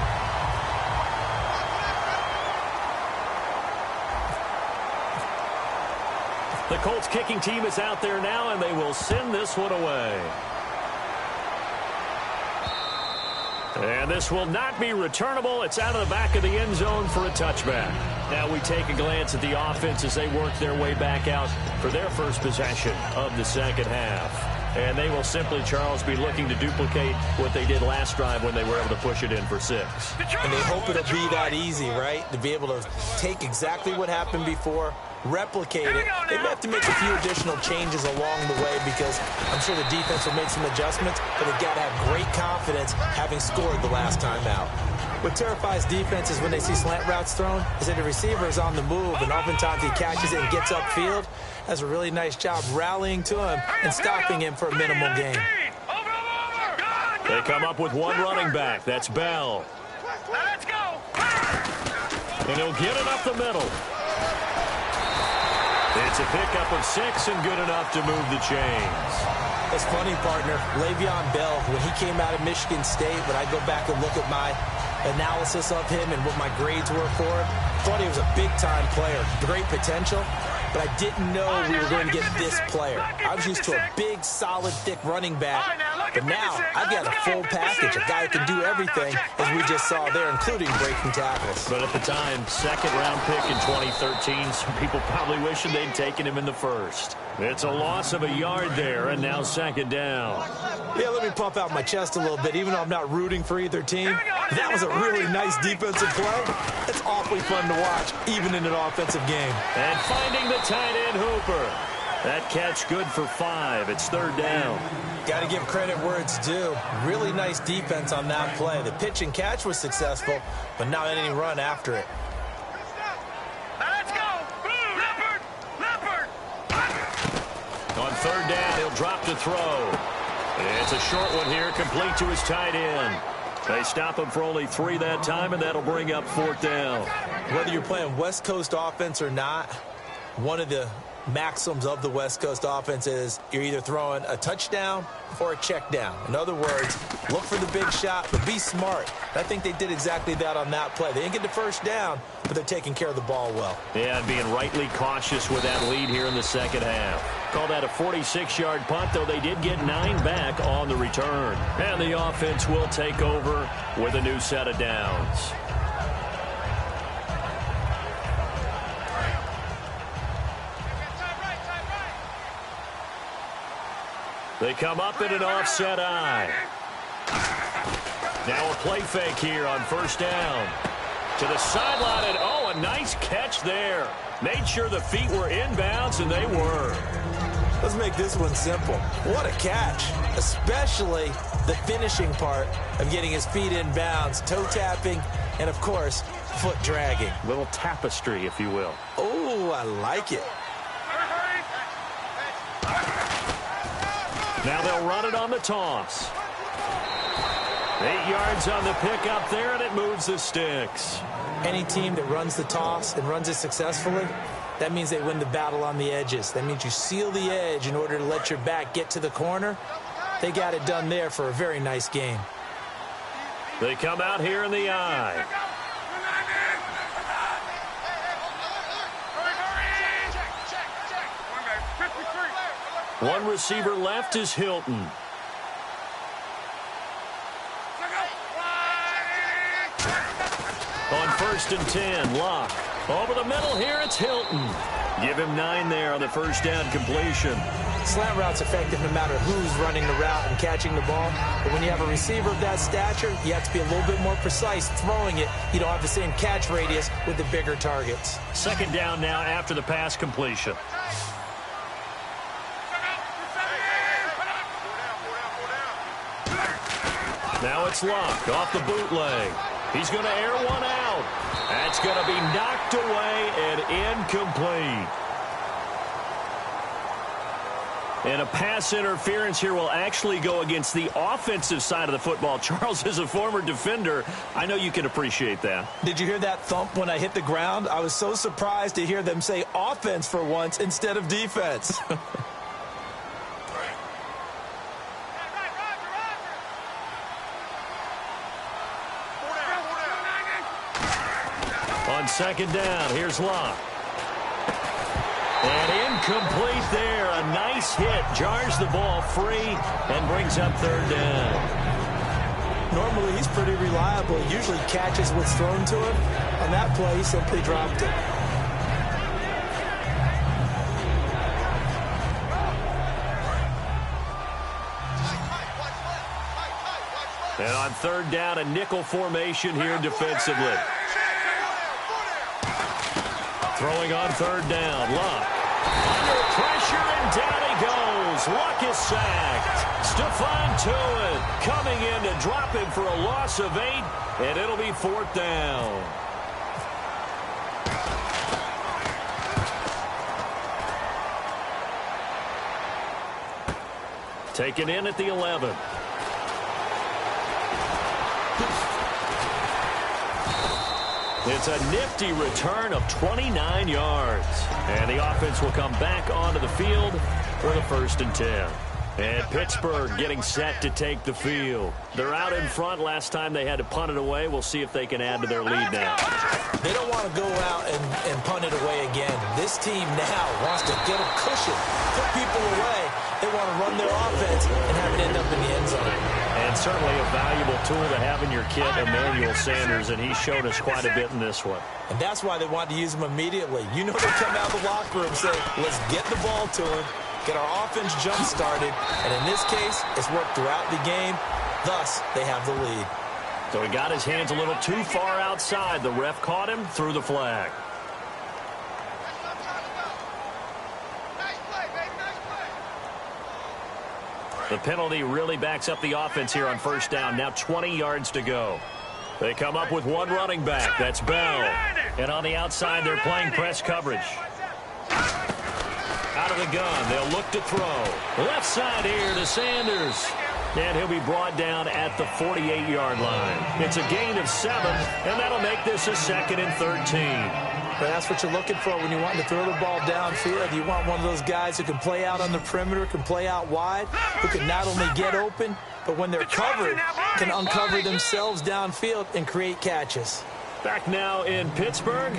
The Colts kicking team is out there now, and they will send this one away. And this will not be returnable. It's out of the back of the end zone for a touchback. Now we take a glance at the offense as they work their way back out for their first possession of the second half. And they will simply, Charles, be looking to duplicate what they did last drive when they were able to push it in for 6. And they hope it'll be that easy, right? To be able to take exactly what happened before, replicate it. They may have to make a few additional changes along the way because I'm sure the defense will make some adjustments, but they've got to have great confidence having scored the last time out. What terrifies defenses when they see slant routes thrown is that the receiver is on the move, and oftentimes he catches it and gets upfield. Does a really nice job rallying to him and stopping him for a minimal gain. They come up with one running back. That's Bell. Let's go. And he'll get it up the middle. It's a pickup of 6 and good enough to move the chains. It's funny, partner. Le'Veon Bell, when he came out of Michigan State, when I go back and look at my analysis of him and what my grades were for him, thought he was a big-time player, great potential, but I didn't know we were going to get this player. I was used to a big, solid, thick running back, but now I've got a full package, a guy who can do everything, as we just saw there, including breaking tackles. But at the time, second-round pick in 2013, some people probably wishing they'd taken him in the first. It's a loss of a yard there, and now second down. Yeah, let me puff out my chest a little bit, even though I'm not rooting for either team. That was a really nice defensive play. It's awfully fun to watch, even in an offensive game. And finding the tight end Hooper. That catch good for 5. It's third down. Got to give credit where it's due. Really nice defense on that play. The pitch and catch was successful, but not any run after it. Let's go. Leopard. Leopard. On third down, he'll drop to throw. It's a short one here, complete to his tight end. They stop him for only 3 that time, and that'll bring up fourth down. Whether you're playing West Coast offense or not, one of the maxims of the West Coast offense is you're either throwing a touchdown or a check down. In other words, look for the big shot, but be smart. I think they did exactly that on that play. They didn't get the first down, but they're taking care of the ball well. Yeah, and being rightly cautious with that lead here in the second half. Call that a 46-yard punt, though they did get 9 back on the return. And the offense will take over with a new set of downs. They come up in an offset eye. Now a play fake here on first down. To the sideline, and oh, a nice catch there. Made sure the feet were inbounds, and they were. Let's make this one simple. What a catch, especially the finishing part of getting his feet in bounds, toe tapping, and, of course, foot dragging. Little tapestry, if you will. Oh, I like it. Now they'll run it on the toss. 8 yards on the pickup there, and it moves the sticks. Any team that runs the toss and runs it successfully, that means they win the battle on the edges. That means you seal the edge in order to let your back get to the corner. They got it done there for a very nice game. They come out here in the eye. One receiver left is Hilton. On first and 10, Locke. Over the middle here, it's Hilton. Give him 9 there on the first down completion. Slant route's effective no matter who's running the route and catching the ball. But when you have a receiver of that stature, you have to be a little bit more precise throwing it. You don't have the same catch radius with the bigger targets. Second down now after the pass completion. Now it's Locke off the bootleg. He's going to air one out. That's going to be knocked away and incomplete. And a pass interference here will actually go against the offensive side of the football. Charles, is a former defender, I know you can appreciate that. Did you hear that thump when I hit the ground? I was so surprised to hear them say offense for once instead of defense. On second down, here's Locke. And Incomplete there. A nice hit. Jars the ball free and brings up third down. Normally, he's pretty reliable. He usually catches what's thrown to him. On that play, he simply dropped it. And on third down, a nickel formation here defensively. Throwing on third down, Luck. Under pressure, and down he goes. Luck is sacked. Stephon Tuitt coming in to drop him for a loss of 8, and it'll be fourth down. Taken in at the 11. It's a nifty return of 29 yards. And the offense will come back onto the field for the 1st and 10. And Pittsburgh getting set to take the field. They're out in front. Last time they had to punt it away. We'll see if they can add to their lead now. They don't want to go out and punt it away again. This team now wants to get a cushion, put people away. They want to run their offense and have it end up in the end zone. And certainly a valuable tool to have in your kit, Emmanuel Sanders, and he showed us quite a bit in this one. And that's why they wanted to use him immediately. You know, they come out of the locker room and say, let's get the ball to him, get our offense jump-started, and in this case, it's worked throughout the game. Thus, they have the lead. So he got his hands a little too far outside. The ref caught him, threw the flag. The penalty really backs up the offense here on first down. Now 20 yards to go. They come up with one running back. That's Bell. And on the outside, they're playing press coverage. Out of the gun, they'll look to throw. Left side here to Sanders. And he'll be brought down at the 48-yard line. It's a gain of 7, and that'll make this a 2nd and 13. But that's what you're looking for when you want to throw the ball downfield. You want one of those guys who can play out on the perimeter, can play out wide, who can not only get open, but when they're covered, can uncover themselves downfield and create catches. Back now in Pittsburgh.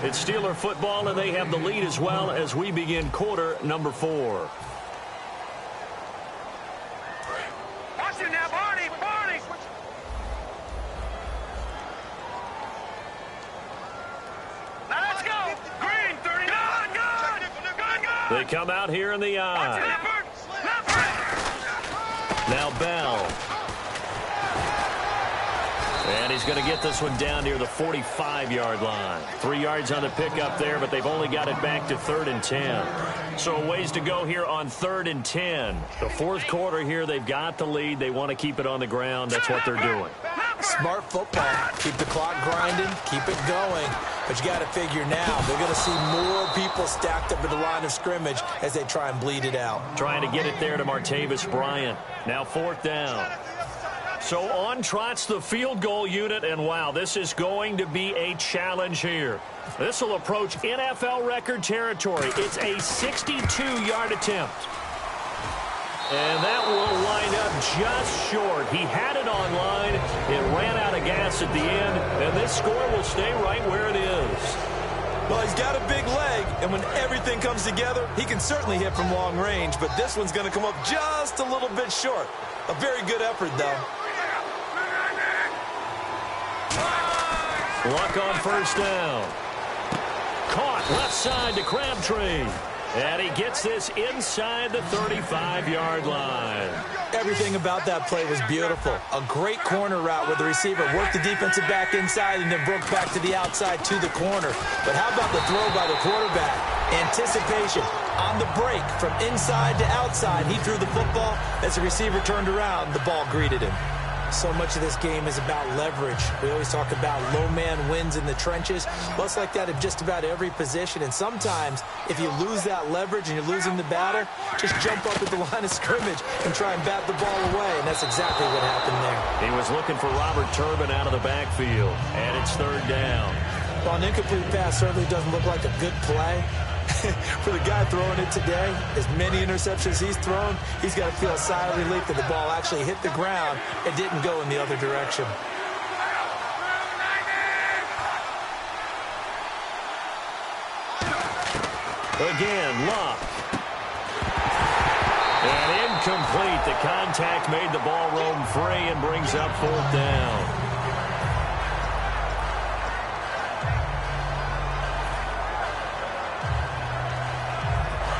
It's Steeler football, and they have the lead as well as we begin quarter number 4. Watch it now, Barney! Barney! Now let's go! Green, 39! Good! They come out here in the eye. Now Bell. And he's going to get this one down near the 45-yard line. 3 yards on the pickup there, but they've only got it back to 3rd and 10. So a ways to go here on 3rd and 10. The 4th quarter here, they've got the lead. They want to keep it on the ground. That's what they're doing. Smart football. Keep the clock grinding. Keep it going. But you got to figure now, they're going to see more people stacked up at the line of scrimmage as they try and bleed it out. Trying to get it there to Martavis Bryant. Now 4th down. So on trots the field goal unit, and wow, this is going to be a challenge here. This will approach NFL record territory. It's a 62-yard attempt. And that will wind up just short. He had it on line. It ran out of gas at the end, and this score will stay right where it is. Well, he's got a big leg, and when everything comes together, he can certainly hit from long range, but this one's going to come up just a little bit short. A very good effort, though. Luck on first down. Caught left side to Crabtree. And he gets this inside the 35-yard line. Everything about that play was beautiful. A great corner route where the receiver worked the defensive back inside and then broke back to the outside to the corner. But how about the throw by the quarterback? Anticipation on the break from inside to outside. He threw the football. As the receiver turned around, the ball greeted him. So much of this game is about leverage. We always talk about low man wins in the trenches. Well, it's like that in just about every position. And sometimes, if you lose that leverage and you're losing the battle, just jump up at the line of scrimmage and try and bat the ball away. And that's exactly what happened there. He was looking for Robert Turbin out of the backfield. And it's 3rd down. Well, an incomplete pass certainly doesn't look like a good play. For the guy throwing it today, as many interceptions he's thrown, he's got to feel a sigh of relief that the ball actually hit the ground and didn't go in the other direction. Again, Luck. And incomplete. The contact made the ball roam free and brings up 4th down.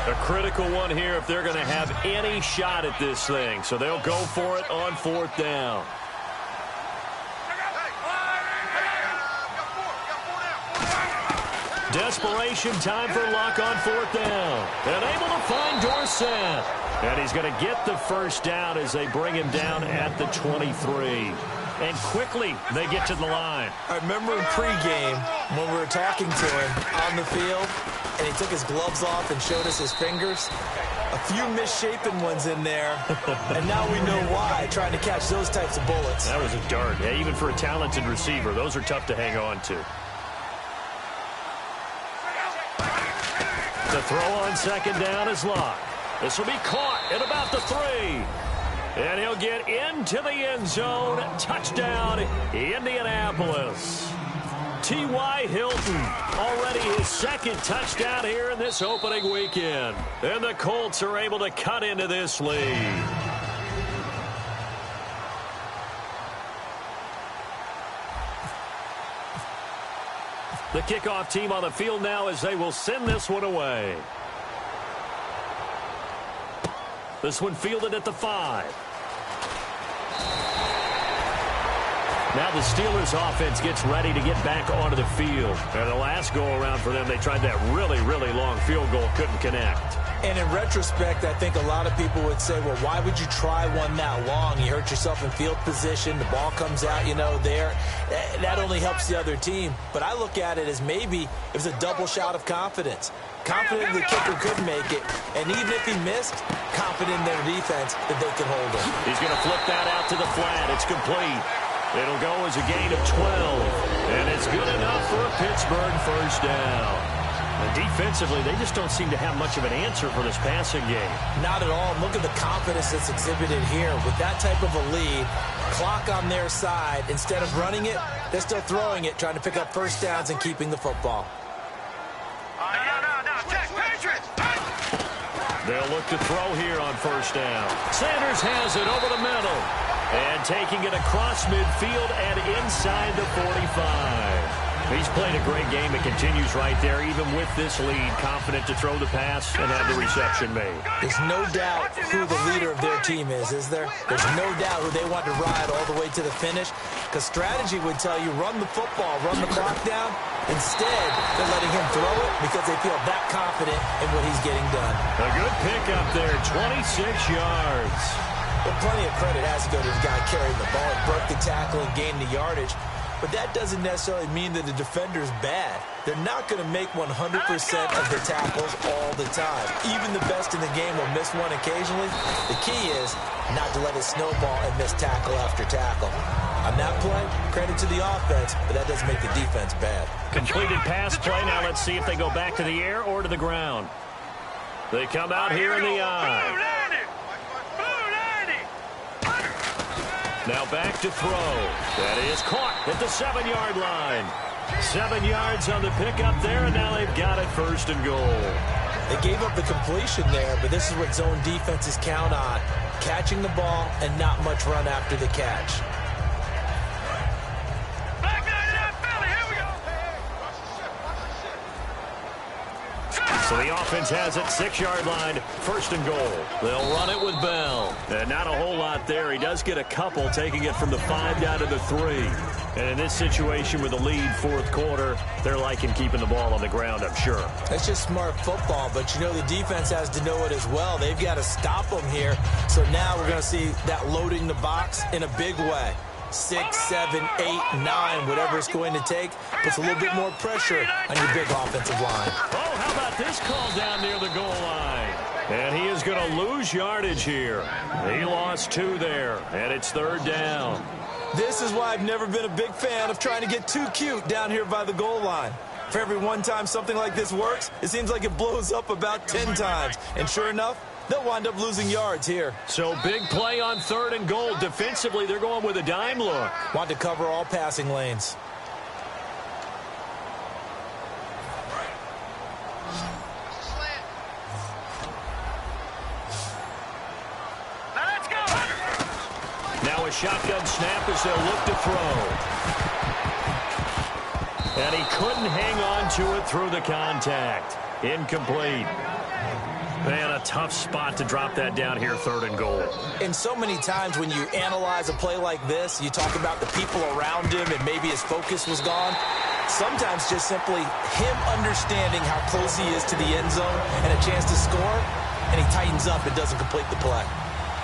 A critical one here if they're going to have any shot at this thing. So they'll go for it on 4th down. Desperation time for Luck on 4th down. And able to find Dorsett. And he's going to get the first down as they bring him down at the 23. And quickly, they get to the line. I remember in pregame when we were talking to him on the field, and he took his gloves off and showed us his fingers. A few misshapen ones in there, and now we know why, trying to catch those types of bullets. That was a dart. Yeah, even for a talented receiver, those are tough to hang on to. The throw on 2nd down is Luck. This will be caught at about the 3. And he'll get into the end zone. Touchdown, Indianapolis. T.Y. Hilton, already his 2nd touchdown here in this opening weekend. And the Colts are able to cut into this lead. The kickoff team on the field now as they will send this one away. This one fielded at the 5. Now the Steelers offense gets ready to get back onto the field. And the last go-around for them, they tried that really, really long field goal, couldn't connect. And in retrospect, I think a lot of people would say, well, why would you try one that long? You hurt yourself in field position. The ball comes out, there. That only helps the other team. But I look at it as maybe it was a double shot of confidence. Confident the kicker could make it. And even if he missed, confident in their defense that they could hold him. He's going to flip that out to the flat. It's complete. It'll go as a gain of 12. And it's good enough for a Pittsburgh first down. And defensively, they just don't seem to have much of an answer for this passing game. Not at all. Look at the confidence that's exhibited here. With that type of a lead, clock on their side, instead of running it, they're still throwing it, trying to pick up first downs and keeping the football. They'll look to throw here on first down. Sanders has it over the middle. And taking it across midfield and inside the 45. He's played a great game. It continues right there, even with this lead. Confident to throw the pass and have the reception made. There's no doubt who the leader of their team is there? There's no doubt who they want to ride all the way to the finish. Because strategy would tell you, run the football, run the clock down. Instead, they're letting him throw it because they feel that confident in what he's getting done. A good pickup there, 26 yards. But plenty of credit has to go to the guy carrying the ball. He broke the tackle and gained the yardage. But that doesn't necessarily mean that the defender's bad. They're not going to make 100% of the tackles all the time. Even the best in the game will miss one occasionally. The key is not to let it snowball and miss tackle after tackle. On that play, credit to the offense, but that doesn't make the defense bad. Completed pass play. Now let's see if they go back to the air or to the ground. They come out here in the eye. Now back to throw. That is caught at the 7-yard line. 7 yards on the pickup there, and now they've got it first and goal. They gave up the completion there, but this is what zone defenses count on. Catching the ball and not much run after the catch. So the offense has it, 6-yard line, first and goal. They'll run it with Bell. And not a whole lot there. He does get a couple, taking it from the 5 down to the 3. And in this situation with the lead, fourth quarter, they're liking keeping the ball on the ground, I'm sure. That's just smart football, but the defense has to know it as well. They've got to stop them here. So now we're going to see that loading the box in a big way. 6, 7, 8, 9, whatever it's going to take, puts a little bit more pressure on your big offensive line. Oh, how about this call down near the goal line? And he is going to lose yardage here. He lost 2 there, and it's 3rd down. This is why I've never been a big fan of trying to get too cute down here by the goal line. For every one time something like this works, it seems like it blows up about 10 times. And sure enough, they'll wind up losing yards here. So big play on 3rd and goal. Defensively, they're going with a dime look. Want to cover all passing lanes. shotgun snap as they'll look to throw. And he couldn't hang on to it through the contact. Incomplete. Man, a tough spot to drop that down here, 3rd and goal. And so many times when you analyze a play like this, you talk about the people around him and maybe his focus was gone. Sometimes just simply him understanding how close he is to the end zone and a chance to score, and he tightens up and doesn't complete the play.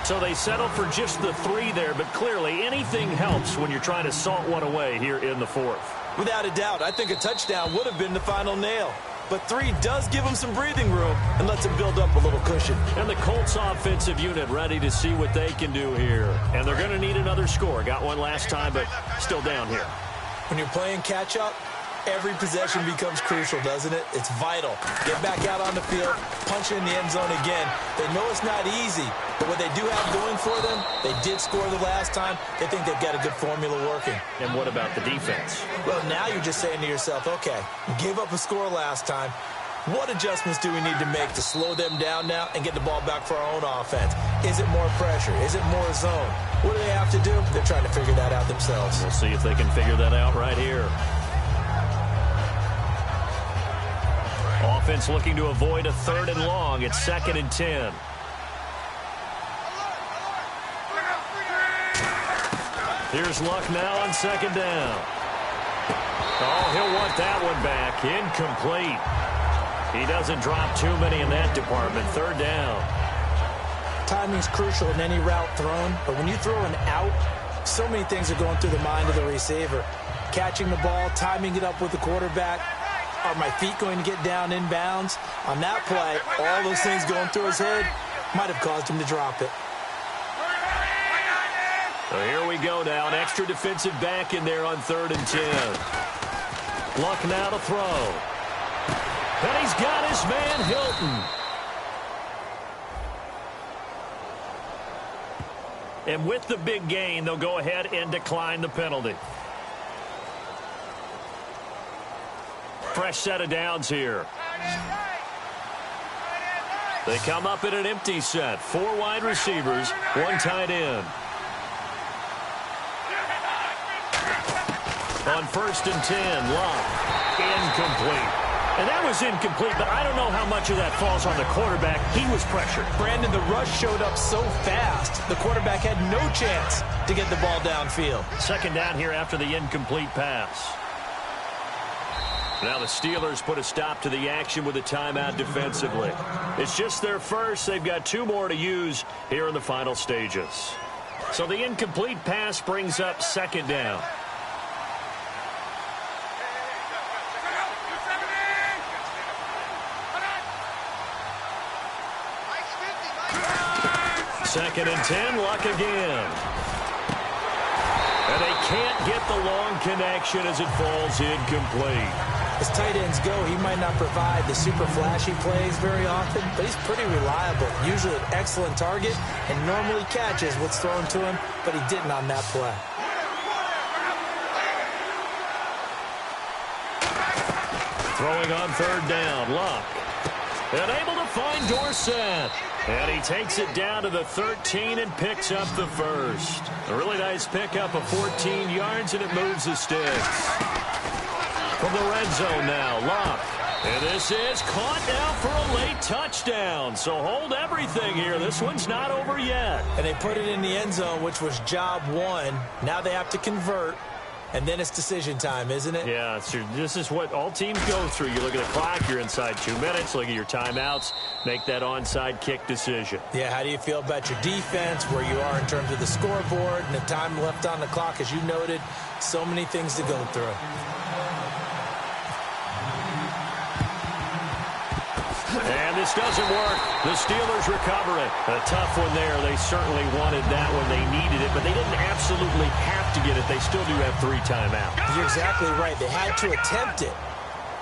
So they settle for just the 3 there, but clearly anything helps when you're trying to salt one away here in the 4th. Without a doubt, I think a touchdown would have been the final nail. But 3 does give him some breathing room and lets him build up a little cushion. And the Colts offensive unit ready to see what they can do here. And they're going to need another score. Got one last time, but still down here. When you're playing catch-up, every possession becomes crucial, doesn't it? It's vital. Get back out on the field, punch in the end zone again. They know it's not easy, but what they do have going for them, they did score the last time. They think they've got a good formula working. And what about the defense? Well, now you're just saying to yourself, okay, we gave up a score last time. What adjustments do we need to make to slow them down now and get the ball back for our own offense? Is it more pressure? Is it more zone? What do they have to do? They're trying to figure that out themselves. We'll see if they can figure that out right here. Offense looking to avoid a 3rd and long. It's 2nd and 10. Here's Luck now on 2nd down. Oh, he'll want that one back. Incomplete. He doesn't drop too many in that department. 3rd down. Timing's crucial in any route thrown, but when you throw an out, so many things are going through the mind of the receiver. Catching the ball, timing it up with the quarterback. Are my feet going to get down inbounds? On that play, all those things going through his head might have caused him to drop it. So here we go now. An extra defensive back in there on 3rd and 10. Luck now to throw. And he's got his man Hilton. And with the big gain, they'll go ahead and decline the penalty. Fresh set of downs here. They come up in an empty set. 4 wide receivers, 1 tight end. On 1st and 10, Luck. Incomplete. And that was incomplete, but I don't know how much of that falls on the quarterback. He was pressured. Brandon, the rush showed up so fast, the quarterback had no chance to get the ball downfield. 2nd down here after the incomplete pass. Now the Steelers put a stop to the action with a timeout defensively. It's just their first. They've got 2 more to use here in the final stages. So the incomplete pass brings up 2nd down. Second and 10, Luck again. And they can't get the long connection as it falls incomplete. As tight ends go, he might not provide the super flashy plays very often, but he's pretty reliable. Usually an excellent target and normally catches what's thrown to him, but he didn't on that play. Throwing on 3rd down, Luck. And able to find Dorsett. And he takes it down to the 13 and picks up the first. A really nice pickup of 14 yards, and it moves the sticks. From the red zone now, Luck. And this is caught now for a late touchdown. So hold everything here. This one's not over yet. And they put it in the end zone, which was job 1. Now they have to convert. And then it's decision time, isn't it? Yeah, this is what all teams go through. You look at the clock, you're inside 2 minutes, look at your timeouts, make that onside kick decision. Yeah, how do you feel about your defense, where you are in terms of the scoreboard, and the time left on the clock, as you noted, so many things to go through. And this doesn't work. The Steelers recover it. A tough one there. They certainly wanted that one. They needed it, but they didn't absolutely have to get it. They still do have 3 timeouts. You're exactly right. They had to attempt it.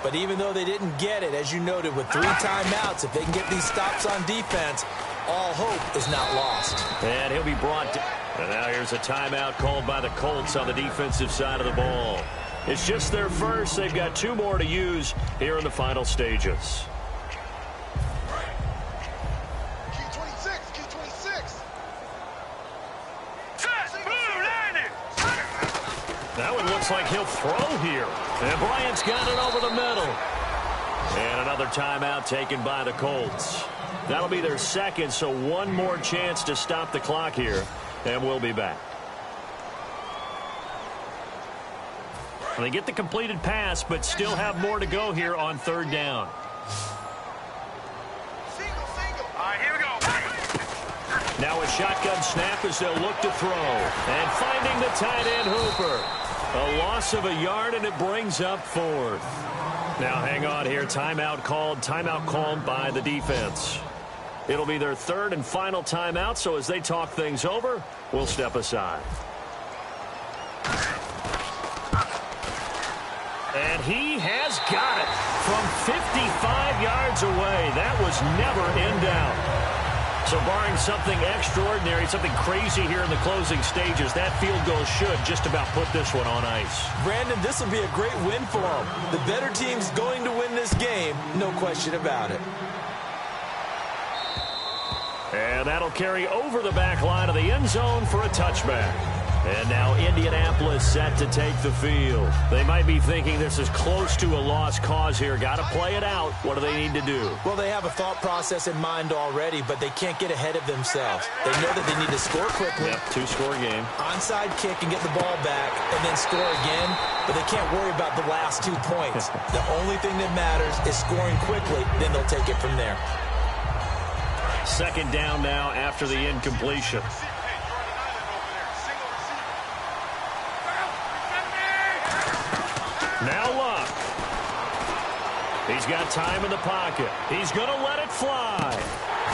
But even though they didn't get it, as you noted, with 3 timeouts, if they can get these stops on defense, all hope is not lost. And he'll be brought to... And now here's a timeout called by the Colts on the defensive side of the ball. It's just their first. They've got 2 more to use here in the final stages. Set, blue, Looks like he'll throw here. And Bryant's got it over the middle. And another timeout taken by the Colts. That'll be their second, so one more chance to stop the clock here. And we'll be back. They get the completed pass, but still have more to go here on third down. Now a shotgun snap as they'll look to throw. And finding the tight end Hooper. A loss of a yard, and it brings up fourth. Now hang on here. Timeout called by the defense. It'll be their third and final timeout, so as they talk things over, we'll step aside. And he has got it from 55 yards away. That was never in doubt. So barring something extraordinary, something crazy here in the closing stages, that field goal should just about put this one on ice. Brandon, this will be a great win for them. The better team's going to win this game, no question about it. And that'll carry over the back line of the end zone for a touchback. And now Indianapolis set to take the field. They might be thinking this is close to a lost cause here. Got to play it out. What do they need to do? Well, they have a thought process in mind already, but they can't get ahead of themselves. They know that they need to score quickly. Yep, two-score game. Onside kick and get the ball back and then score again, but they can't worry about the last 2 points. The only thing that matters is scoring quickly, then they'll take it from there. Second down now after the incompletion. Now Luck. He's got time in the pocket. He's going to let it fly.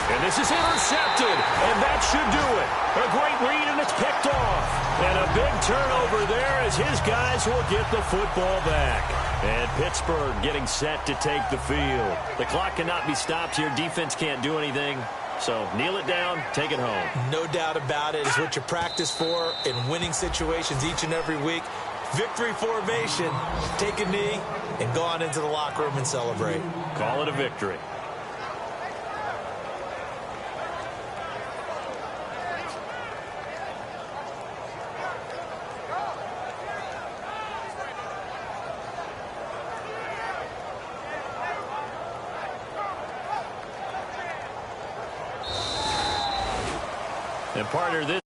And this is intercepted, and that should do it. A great read, and it's picked off. And a big turnover there as his guys will get the football back. And Pittsburgh getting set to take the field. The clock cannot be stopped here. Defense can't do anything. So kneel it down, take it home. No doubt about it. It's what you practice for in winning situations each and every week. Victory formation. Take a knee and go on into the locker room and celebrate. Call it a victory. And partner, this